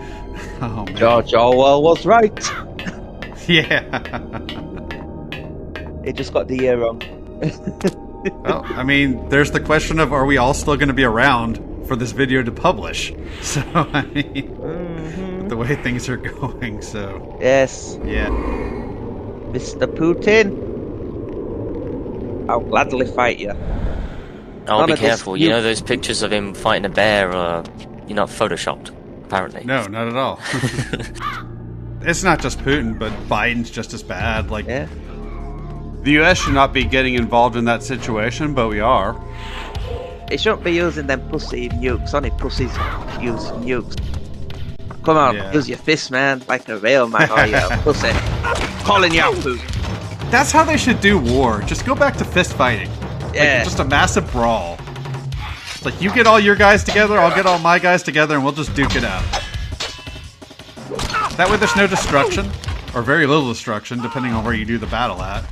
Oh, man. George Orwell was right. Yeah. He just got the year wrong. Well, I mean, there's the question of, are we all still going to be around for this video to publish? So, I mean, the way things are going, so... Yes. Yeah. Mr. Putin, I'll gladly fight you. Oh, None be of this careful. You know those pictures of him fighting a bear are you're not photoshopped, apparently. No, not at all. It's not just Putin, but Biden's just as bad. Like, Yeah. the U.S. should not be getting involved in that situation, but we are. They shouldn't be using them pussy nukes. Only pussies use nukes. Come on, Yeah. use your fist, man, like a real man, or you pussy. Calling you out, food. That's how they should do war. Just go back to fist fighting. Yeah. Like, just a massive brawl. Like, you get all your guys together, I'll get all my guys together, and we'll just duke it out. That way there's no destruction. Or very little destruction, depending on where you do the battle at.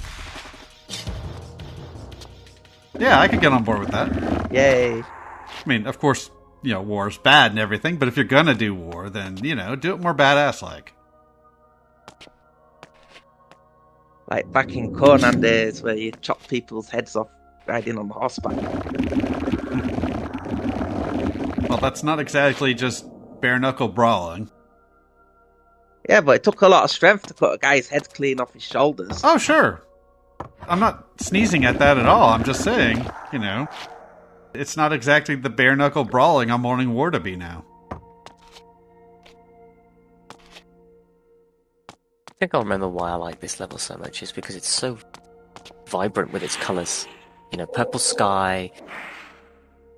Yeah, I could get on board with that. Yay. I mean, of course, you know, war's bad and everything, but if you're gonna do war, then, you know, do it more badass-like. Like back in Conan days where you chop people's heads off riding on horseback. Well, that's not exactly just bare-knuckle brawling. Yeah, but it took a lot of strength to cut a guy's head clean off his shoulders. Oh, sure. I'm not sneezing at that at all. I'm just saying, you know, it's not exactly the bare-knuckle brawling I'm wanting war to be now. I think I'll remember why I like this level so much is because it's so vibrant with its colours. You know, purple sky,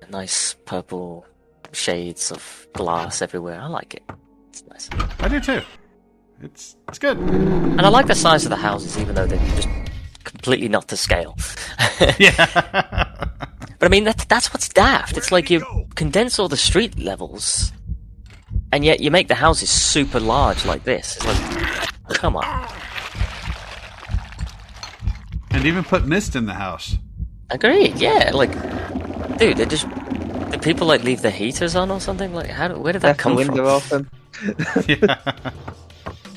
nice purple shades of glass everywhere. I like it. It's nice. I do too. It's good. And I like the size of the houses, even though they're just completely not to scale. Yeah. But I mean, that's what's daft. It's like you condense all the street levels, and yet you make the houses super large like this. It's like, come on. And even put mist in the house. Agreed, yeah. Like, dude, do people like leave the heaters on or something? Like, where did that come the window from? open. Yeah.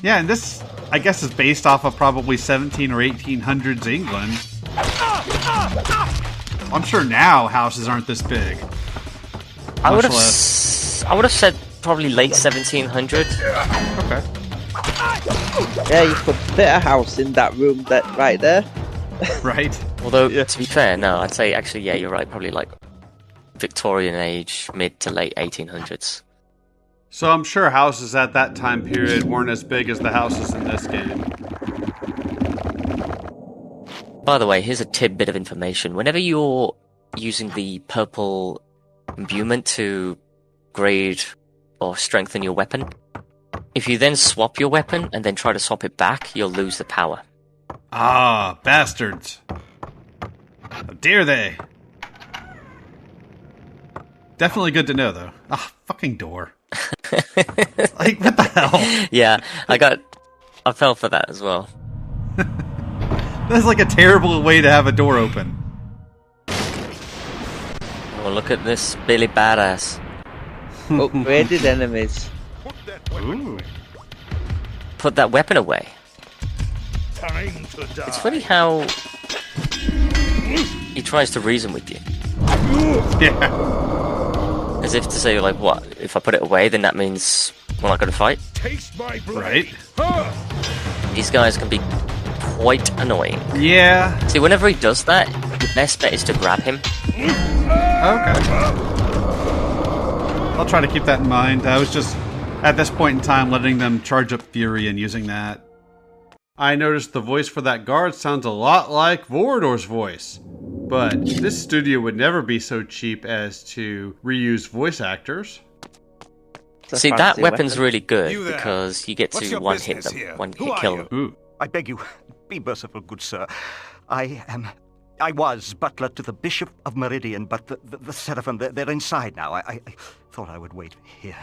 Yeah, and this, I guess, is based off of probably 17 or 1800s England. I'm sure now houses aren't this big. I would have said probably late 1700s. Okay. Yeah, you could fit a house in that room right there. Right. Although, to be fair, no, I'd say actually, yeah, you're right. Probably like Victorian age, mid to late 1800s. So I'm sure houses at that time period weren't as big as the houses in this game. By the way, here's a tidbit of information. Whenever you're using the purple imbuement to grade or strengthen your weapon, if you then swap your weapon and then try to swap it back, you'll lose the power. Ah, bastards. How dare they? Definitely good to know, though. Ah, fucking door. Like, what the hell? Yeah, I fell for that as well. That's like a terrible way to have a door open. Oh, look at this Billy Badass. Upgraded enemies. Ooh. Put that weapon away. Time to die. It's funny how he tries to reason with you. Yeah. As if to say, like, what? If I put it away, then that means we're not going to fight? Taste my Right. These guys can be quite annoying. Yeah. See, whenever he does that, the best bet is to grab him. Okay. I'll try to keep that in mind. I was just, at this point in time, letting them charge up Fury and using that. I noticed the voice for that guard sounds a lot like Vorador's voice. But this studio would never be so cheap as to reuse voice actors. See, that weapon's weapon. really good You there. because you get What's to your one hit business them, here? one Who hit are kill you? them. Ooh. I beg you, be merciful, good sir. I was butler to the Bishop of Meridian, but the Seraphim, they're inside now. I thought I would wait here.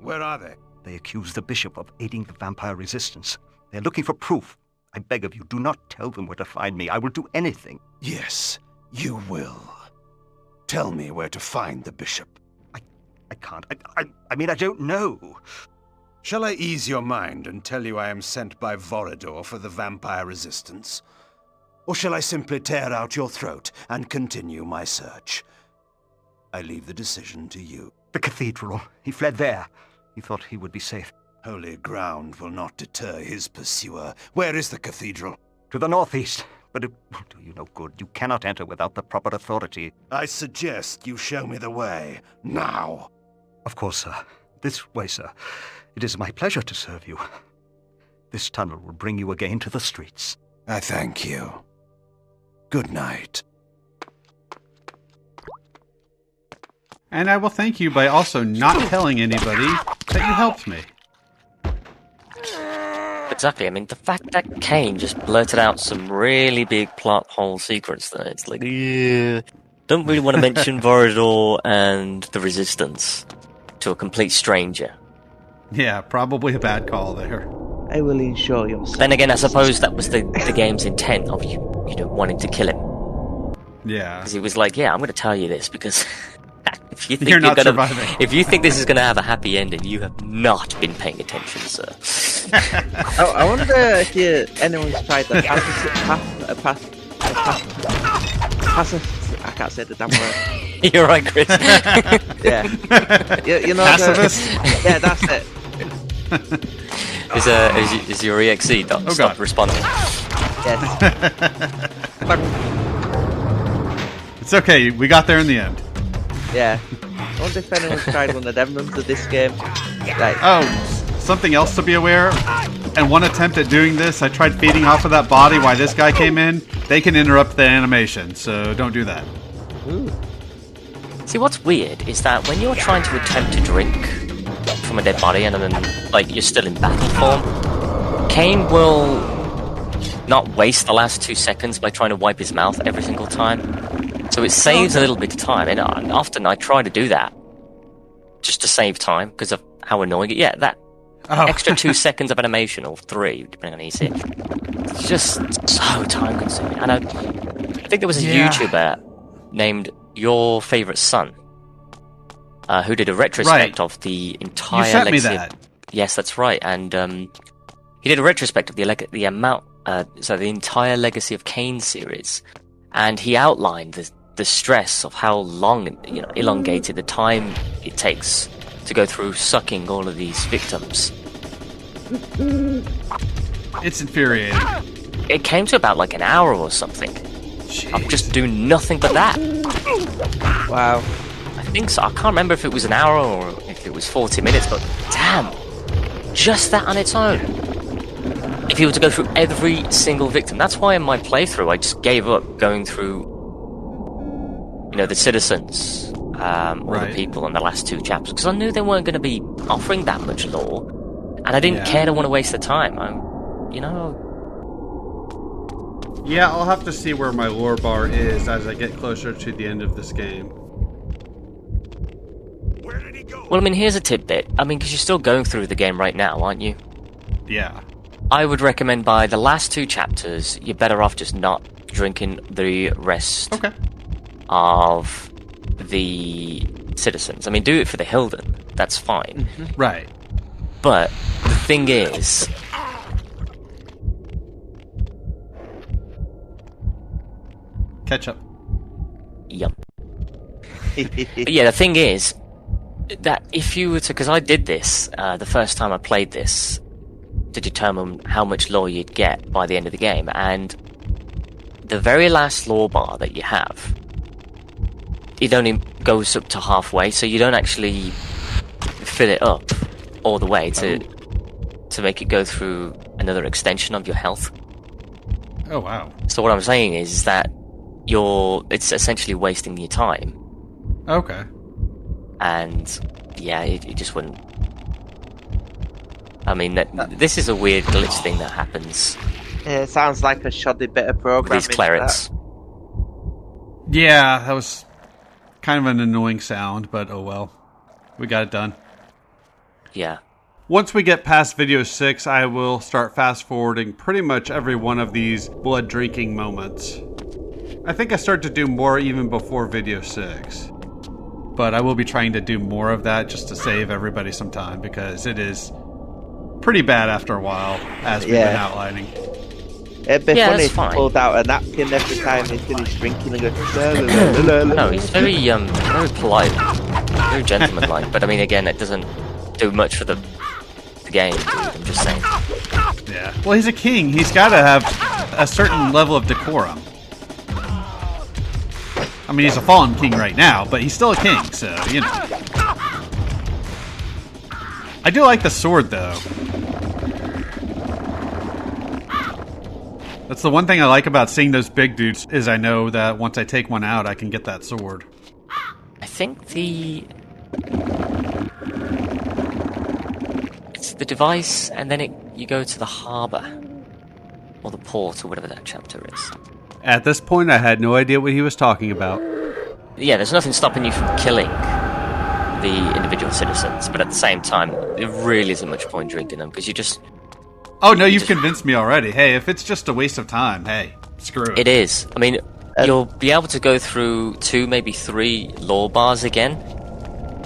Where are they? They accuse the Bishop of aiding the vampire resistance. They're looking for proof. I beg of you, do not tell them where to find me. I will do anything. Yes, you will. Tell me where to find the bishop. I can't. I mean, I don't know. Shall I ease your mind and tell you I am sent by Vorador for the vampire resistance? Or shall I simply tear out your throat and continue my search? I leave the decision to you. The cathedral. He fled there. He thought he would be safe. Holy ground will not deter his pursuer. Where is the cathedral? To the northeast. But it will do you no good. You cannot enter without the proper authority. I suggest you show me the way, now. Of course, sir. This way, sir. It is my pleasure to serve you. This tunnel will bring you again to the streets. I thank you. Good night. And I will thank you by also not telling anybody that you helped me. exactly. I mean, the fact that Kain just blurted out some really big plot hole secrets there, it's like, yeah, don't really want to mention Vorador and the Resistance to a complete stranger. Yeah, probably a bad call there. I will ensure your Then again, I suppose that was the game's intent of you wanting to kill him. Yeah. Because he was like, yeah, I'm going to tell you this because if you think You're not surviving. If you think this is going to have a happy ending, you have not been paying attention, sir. I wonder if anyone's tried the I can't say the damn word. You're right, Chris. Yeah. You know Pacifist? Yeah, that's it. Is your EXE stop responding? Yes. It's okay, we got there in the end. Yeah. I wonder if anyone's tried one of them runs of this game. Like, Oh, something else to be aware. And one attempt at doing this, I tried feeding off of that body while this guy came in. They can interrupt the animation, so don't do that. ooh. See, what's weird is that when you're trying to attempt to drink from a dead body and then, like, you're still in battle form, Kain will not waste the last 2 seconds by trying to wipe his mouth every single time. So it saves a little bit of time, and often I try to do that just to save time because of how annoying it. Yeah, that extra 2 seconds of animation, or 3, depending on how you see it. It's just so time consuming. And I think there was a YouTuber named Your Favorite Son who did a retrospect of the entire. You sent me Legacy. that. Yes, that's right, and he did a retrospect of the entire Legacy of Kain series, and he outlined the stress of how long, elongated the time it takes to go through sucking all of these victims. It's infuriating. It came to about like an hour or something. Jeez. I'm just doing nothing but that. Wow. I think so. I can't remember if it was an hour or if it was 40 minutes, but damn, just that on its own. If you were to go through every single victim, that's why in my playthrough I just gave up going through, the citizens, all the people in the last 2 chapters, because I knew they weren't going to be offering that much lore, and I didn't care to want to waste the time. Yeah, I'll have to see where my lore bar is as I get closer to the end of this game. Where did he go? Well, here's a tidbit. Because you're still going through the game right now, aren't you? Yeah. I would recommend by the last 2 chapters, you're better off just not drinking the rest of the citizens. Do it for the Hilden. That's fine. Right. But the thing is, Ketchup. yep. But yeah, the thing is that if you were to, because I did this the first time I played this to determine how much lore you'd get by the end of the game, and the very last lore bar that you have, it only goes up to halfway, so you don't actually fill it up all the way to make it go through another extension of your health. Oh, wow. So what I'm saying is that it's essentially wasting your time. Okay. And yeah, it just wouldn't. This is a weird glitch thing that happens. Yeah, it sounds like a shoddy bit of programming. These clerics. Yeah, that was kind of an annoying sound, but oh well. We got it done. Yeah. Once we get past video 6, I will start fast forwarding pretty much every one of these blood drinking moments. I think I start to do more even before video 6. But I will be trying to do more of that just to save everybody some time, because it is pretty bad after a while, as we've been outlining. It'd be funny if he pulled out a napkin every time he finished drinking and go. No, he's very polite, very gentlemanlike. But again, it doesn't do much for the game, dude. I'm just saying. Yeah. Well, he's a king. He's got to have a certain level of decorum. He's a fallen king right now, but he's still a king, so, I do like the sword, though. That's the one thing I like about seeing those big dudes, is I know that once I take one out, I can get that sword. I think it's the device, and then it you go to the harbour. Or the port, or whatever that chapter is. At this point, I had no idea what he was talking about. Yeah, there's nothing stopping you from killing the individual citizens, but at the same time, there really isn't much point drinking them, because you just... Oh, no, you've convinced me already. Hey, if it's just a waste of time, hey, screw it. It is. I mean, you'll be able to go through 2, maybe 3 lore bars again,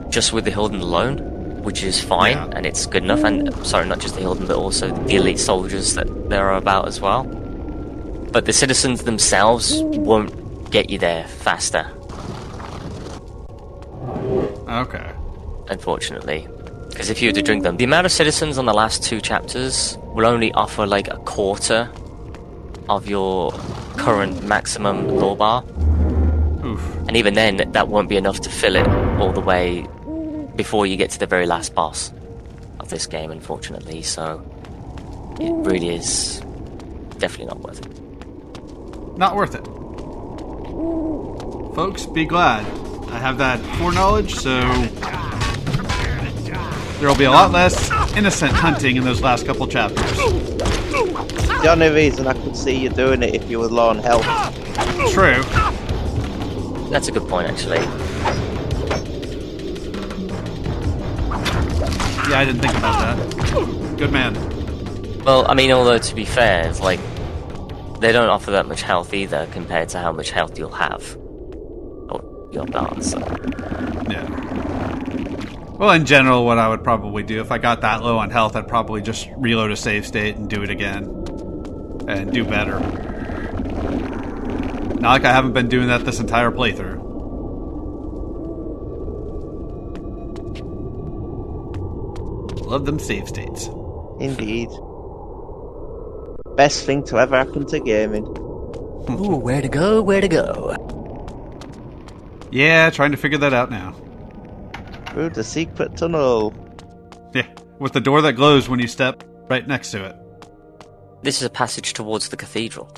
just with the Hilden alone, which is fine, and it's good enough. And, sorry, not just the Hilden, but also the elite soldiers that there are about as well. But the citizens themselves won't get you there faster. Okay. Unfortunately. Because if you were to drink them, the amount of citizens on the last 2 chapters will only offer like a quarter of your current maximum lore bar. Oof. And even then, that won't be enough to fill it all the way before you get to the very last boss of this game, unfortunately. So it really is definitely not worth it. Not worth it. Folks, be glad. I have that foreknowledge, so there will be a lot less innocent hunting in those last couple chapters. The only reason I could see you doing it if you were low on health. True. That's a good point, actually. Yeah, I didn't think about that. Good man. Well, I mean, although to be fair, it's like they don't offer that much health either compared to how much health you'll have. Or you'll not, so. Yeah. Well, in general, what I would probably do, if I got that low on health, I'd probably just reload a save state and do it again. And do better. Not like I haven't been doing that this entire playthrough. Love them save states. Indeed. Best thing to ever happen to gaming. Ooh, where to go, where to go. Yeah, trying to figure that out now. Through the secret tunnel. Yeah, with the door that glows when you step right next to it. This is a passage towards the cathedral.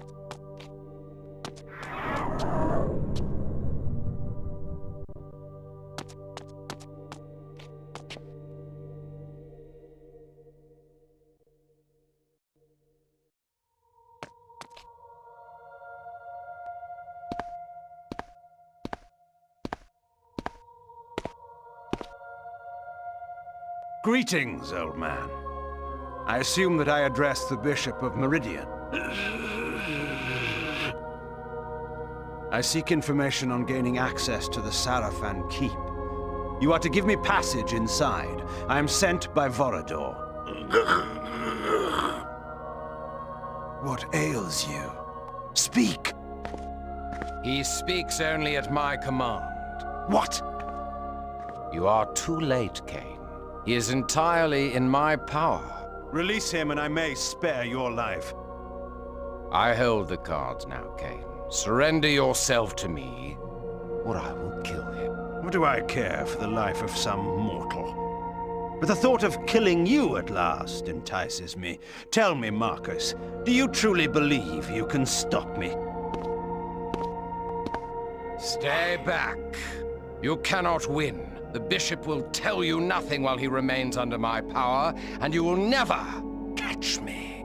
Greetings, old man. I assume that I address the Bishop of Meridian. I seek information on gaining access to the Sarafan Keep. You are to give me passage inside. I am sent by Vorador. What ails you? Speak! He speaks only at my command. What? You are too late, Kain. He is entirely in my power. Release him and I may spare your life. I hold the cards now, Kain. Surrender yourself to me, or I will kill him. What do I care for the life of some mortal? But the thought of killing you at last entices me. Tell me, Marcus, do you truly believe you can stop me? Stay back. You cannot win. The bishop will tell you nothing while he remains under my power, and you will never catch me.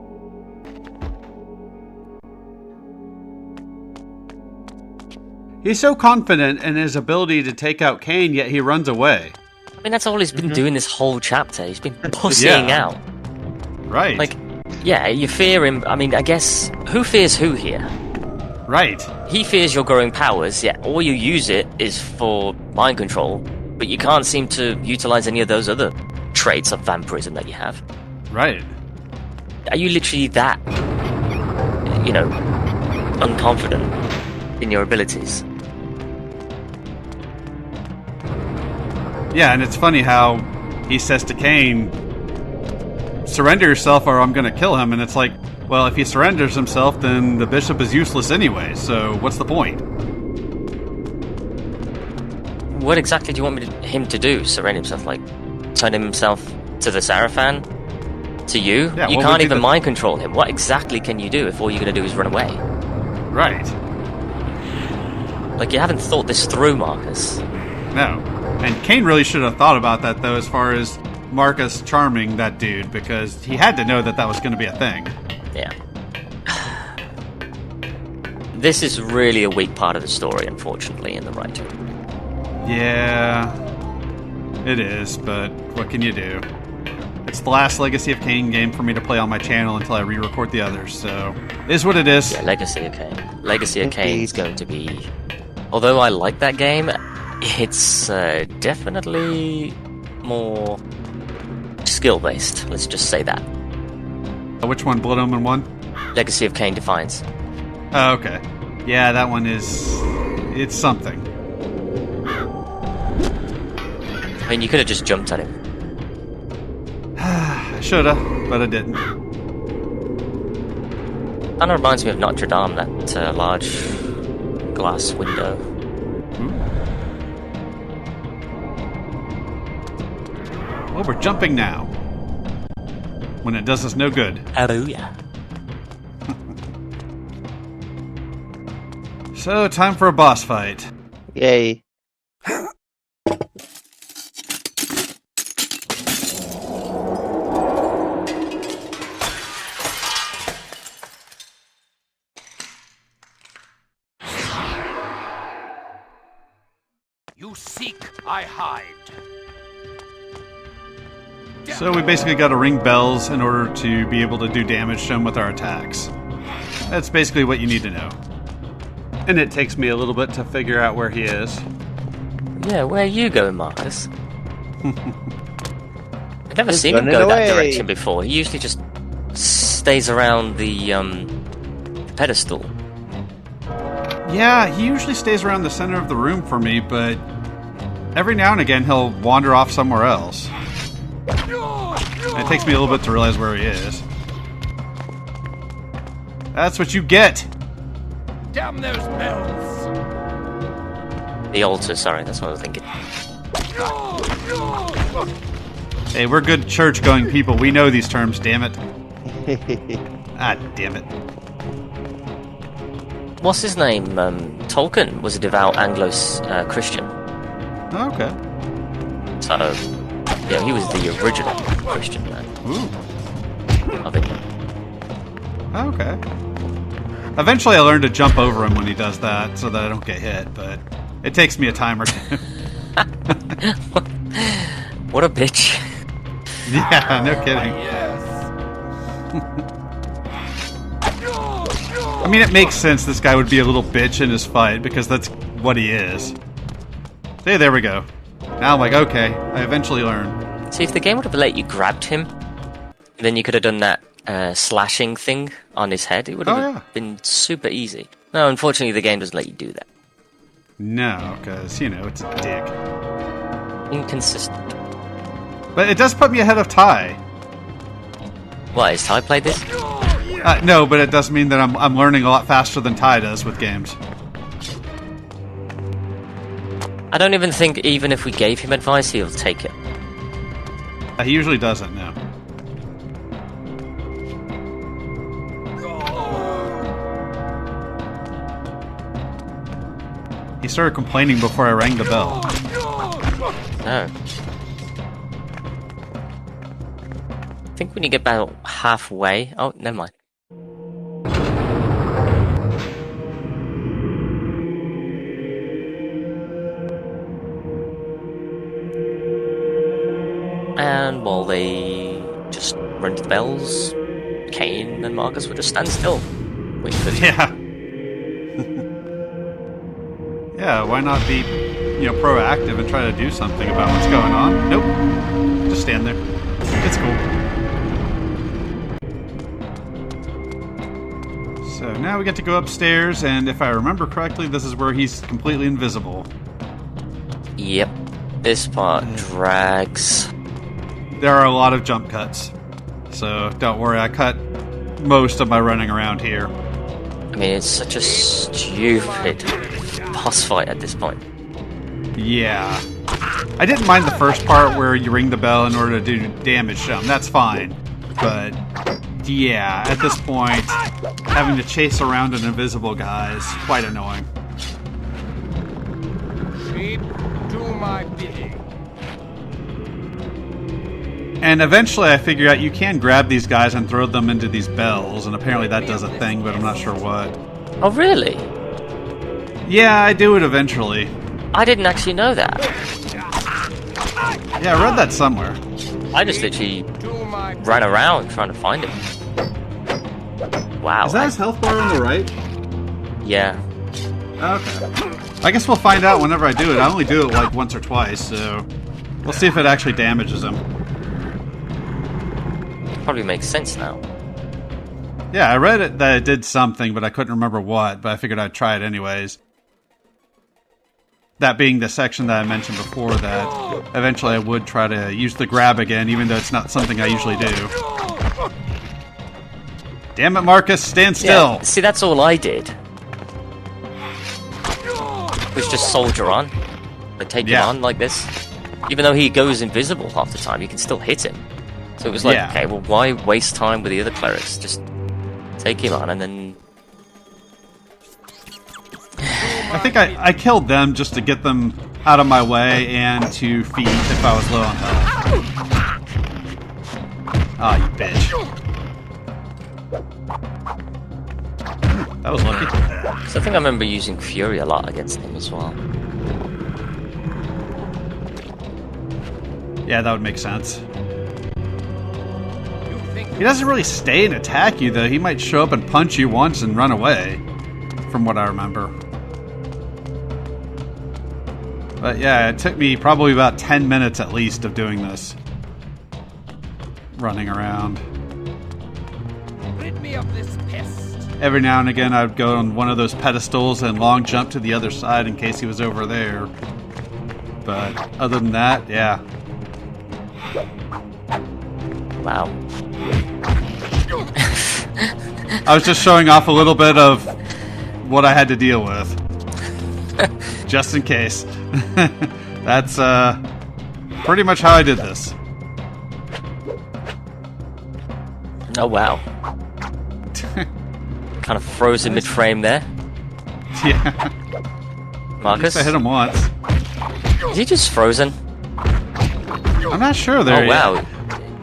He's so confident in his ability to take out Kain, yet he runs away. I mean, that's all he's been doing this whole chapter. He's been pussying out. Right. Like, yeah, you fear him. I mean, I guess, who fears who here? Right. He fears your growing powers, yeah. All you use it is for mind control, but you can't seem to utilize any of those other traits of vampirism that you have. Right. Are you literally that, you know, unconfident in your abilities? Yeah, and it's funny how he says to Kain, surrender yourself or I'm gonna kill him, and it's like, well, if he surrenders himself, then the bishop is useless anyway, so what's the point? What exactly do you want him to do? Surrender himself? Like, turn himself to the Sarafan? To you? Yeah, you can't even mind control him. What exactly can you do if all you're going to do is run away? Right. Like, you haven't thought this through, Marcus. No. And Kain really should have thought about that, though, as far as Marcus charming that dude because he had to know that that was going to be a thing. Yeah. This is really a weak part of the story, unfortunately, in the writing. Yeah, it is, but what can you do? It's the last Legacy of Kain game for me to play on my channel until I re-record the others, so it is what it is. Yeah, Legacy of Kain. Legacy of Kain is going to be... Although I like that game, it's definitely more skill-based, let's just say that. Which one, Blood Omen 1? Legacy of Kain Defiance. Oh, okay. Yeah, that one is... it's something. I mean, you could have just jumped at him. I shoulda, but I didn't. Kind of reminds me of Notre Dame, that large glass window. Well, we're jumping now. When it does us no good. Hallelujah. So, time for a boss fight. Yay. You seek, I hide. So we basically got to ring bells in order to be able to do damage to them with our attacks. That's basically what you need to know. And it takes me a little bit to figure out where he is. Yeah, where are you going, Marcus? I've never seen him running go away. that direction before. He usually just stays around the pedestal. Yeah, he usually stays around the center of the room for me, but every now and again he'll wander off somewhere else. And it takes me a little bit to realize where he is. That's what you get! Damn those bells! The altar, sorry, that's what I was thinking. Hey, we're good church-going people. We know these terms, damn it. Ah, damn it. What's his name? Tolkien was a devout Anglo-Christian. Okay. So, yeah, he was the original Christian man. Ooh. Of England. Okay. Eventually I learned to jump over him when he does that so that I don't get hit, but it takes me a time or two. What a bitch. Yeah, no kidding. I mean, it makes sense this guy would be a little bitch in his fight because that's what he is. Hey, there we go. Now I'm like, okay, I eventually learn. See, if the game would have let you grabbed him, then you could have done that slashing thing on his head. It would have been super easy. No, unfortunately, the game doesn't let you do that. No, because, you know, it's a dick. Inconsistent. But it does put me ahead of Ty. What, has Ty played this? No, but it does mean that I'm learning a lot faster than Ty does with games. I don't even think, even if we gave him advice, he'll take it. He usually doesn't, no. He started complaining before I rang the bell. No. I think when you get about halfway... Oh, never mind. And while they just run to the bells, Kain and Marcus would just stand still. Waiting for Yeah. Yeah, why not be, you know, proactive and try to do something about what's going on? Nope. Just stand there. It's cool. So now we get to go upstairs, and if I remember correctly, this is where he's completely invisible. Yep. This part drags. There are a lot of jump cuts. So don't worry, I cut most of my running around here. I mean, it's such a stupid boss fight at this point. Yeah. I didn't mind the first part where you ring the bell in order to do damage to them. That's fine. But, yeah, at this point, having to chase around an invisible guy is quite annoying. Sheep, do my bidding. And eventually I figured out you can grab these guys and throw them into these bells, and apparently that does a thing, but I'm not sure what. Oh, really? Yeah, I do it eventually. I didn't actually know that. Yeah, I read that somewhere. I just literally ran around trying to find him. Wow. Is that his health bar on the right? Yeah. Okay. I guess we'll find out whenever I do it. I only do it like once or twice, so we'll see if it actually damages him. Probably makes sense now. Yeah, I read it that it did something, but I couldn't remember what, but I figured I'd try it anyways. That being the section that I mentioned before, that eventually I would try to use the grab again, even though it's not something I usually do. Damn it, Marcus, stand still! Yeah, see, that's all I did. Was just soldier on. But take him on like this. Even though he goes invisible half the time, you can still hit him. So it was like, okay, well, why waste time with the other clerics? Just take him on and then... I think I killed them just to get them out of my way and to feed if I was low on health. Ah, you bitch. That was lucky. So I think I remember using Fury a lot against him as well. Yeah, that would make sense. He doesn't really stay and attack you, though. He might show up and punch you once and run away, from what I remember. But yeah, it took me probably about 10 minutes at least of doing this. Running around. Rid me of this pest. Every now and again I'd go on one of those pedestals and long jump to the other side in case he was over there. But other than that, yeah. Wow. I was just showing off a little bit of what I had to deal with. Just in case. That's pretty much how I did this. Oh, wow. Kind of frozen mid-frame there. Yeah. Marcus? I hit him once. Is he just frozen? I'm not sure there Oh, wow. yet.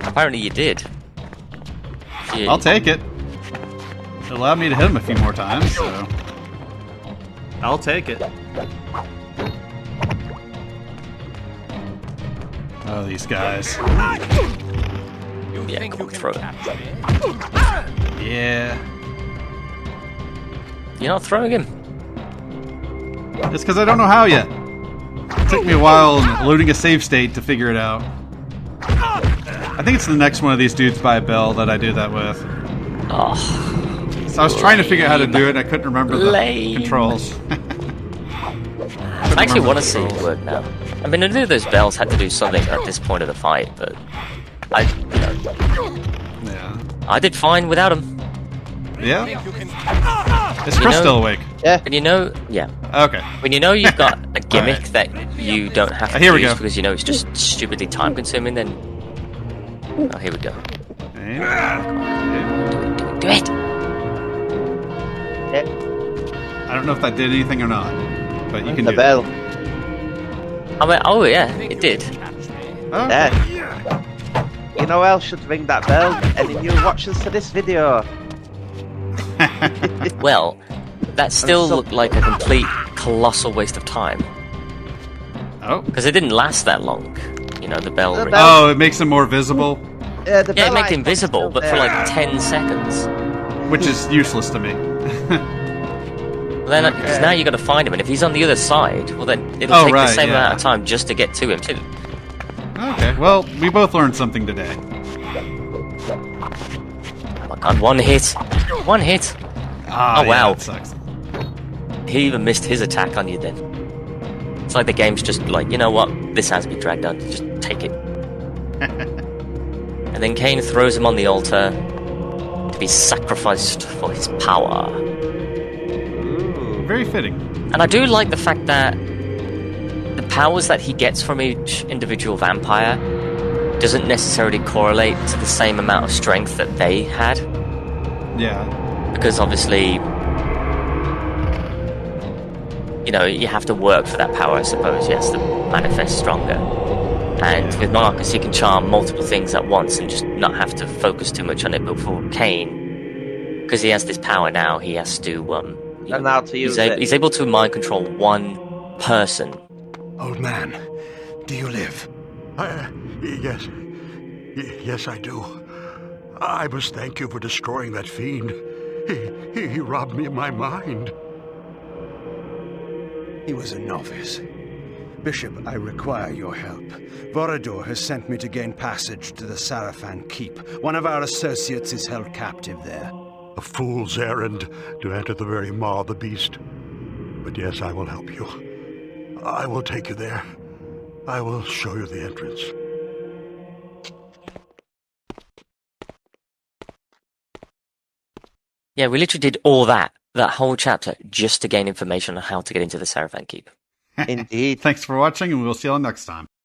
Apparently you did. I'll take it. It allowed me to hit him a few more times, so... I'll take it. Oh, these guys. Yeah, come on, throw it. Yeah. You're not throwing him? It's because I don't know how yet. It took me a while loading a save state to figure it out. I think it's the next one of these dudes by a bell that I do that with. Oh. So I was trying to figure out how to do it, and I couldn't remember the controls. I actually want to see it work now. I mean, I knew those bells had to do something at this point of the fight, but I did fine without them. Yeah? Is Chris still awake? Yeah. And you know, Okay. when you know you've got a gimmick that you don't have to Here we use go. because you know it's just stupidly time consuming, then... Oh, here we go. Do it! Yeah. I don't know if that did anything or not, but you can The do bell. I mean, oh yeah, it did. Oh, Yeah. You know who else should ring that bell? Any new watchers to this video? Well, that still looked like a complete colossal waste of time. Oh. Because it didn't last that long. You know, the bell ring. Oh, it makes him more visible? The Yeah, bell it made him icon's visible, still but for there. like 10 seconds. Which is useless to me. Well, then, because now you got to find him, and if he's on the other side, well then it'll Oh, take right, the same yeah. amount of time just to get to him too. Okay, well, we both learned something today. Oh my god, one hit! One hit! Ah, Oh, wow. that sucks. He even missed his attack on you then. It's like the game's just like, you know what, this has to be dragged on, just take it. And then Kain throws him on the altar to be sacrificed for his power. Very fitting. And I do like the fact that the powers that he gets from each individual vampire doesn't necessarily correlate to the same amount of strength that they had. Yeah. Because obviously, you know, you have to work for that power, I suppose. You have to manifest stronger. And with Monarchus, he can charm multiple things at once and just not have to focus too much on it. But for Kain, because he has this power now, he has to. And now to use it. He's able to mind control one person. Old man, do you live? Yes. Yes, I do. I must thank you for destroying that fiend. He robbed me of my mind. He was a novice. Bishop, I require your help. Vorador has sent me to gain passage to the Sarafan Keep. One of our associates is held captive there. A fool's errand to enter the very maw of the beast. But yes, I will help you. I will take you there. I will show you the entrance. Yeah, we literally did all that whole chapter, just to gain information on how to get into the Sarafan Keep. Indeed. Thanks for watching, and we'll see you all next time.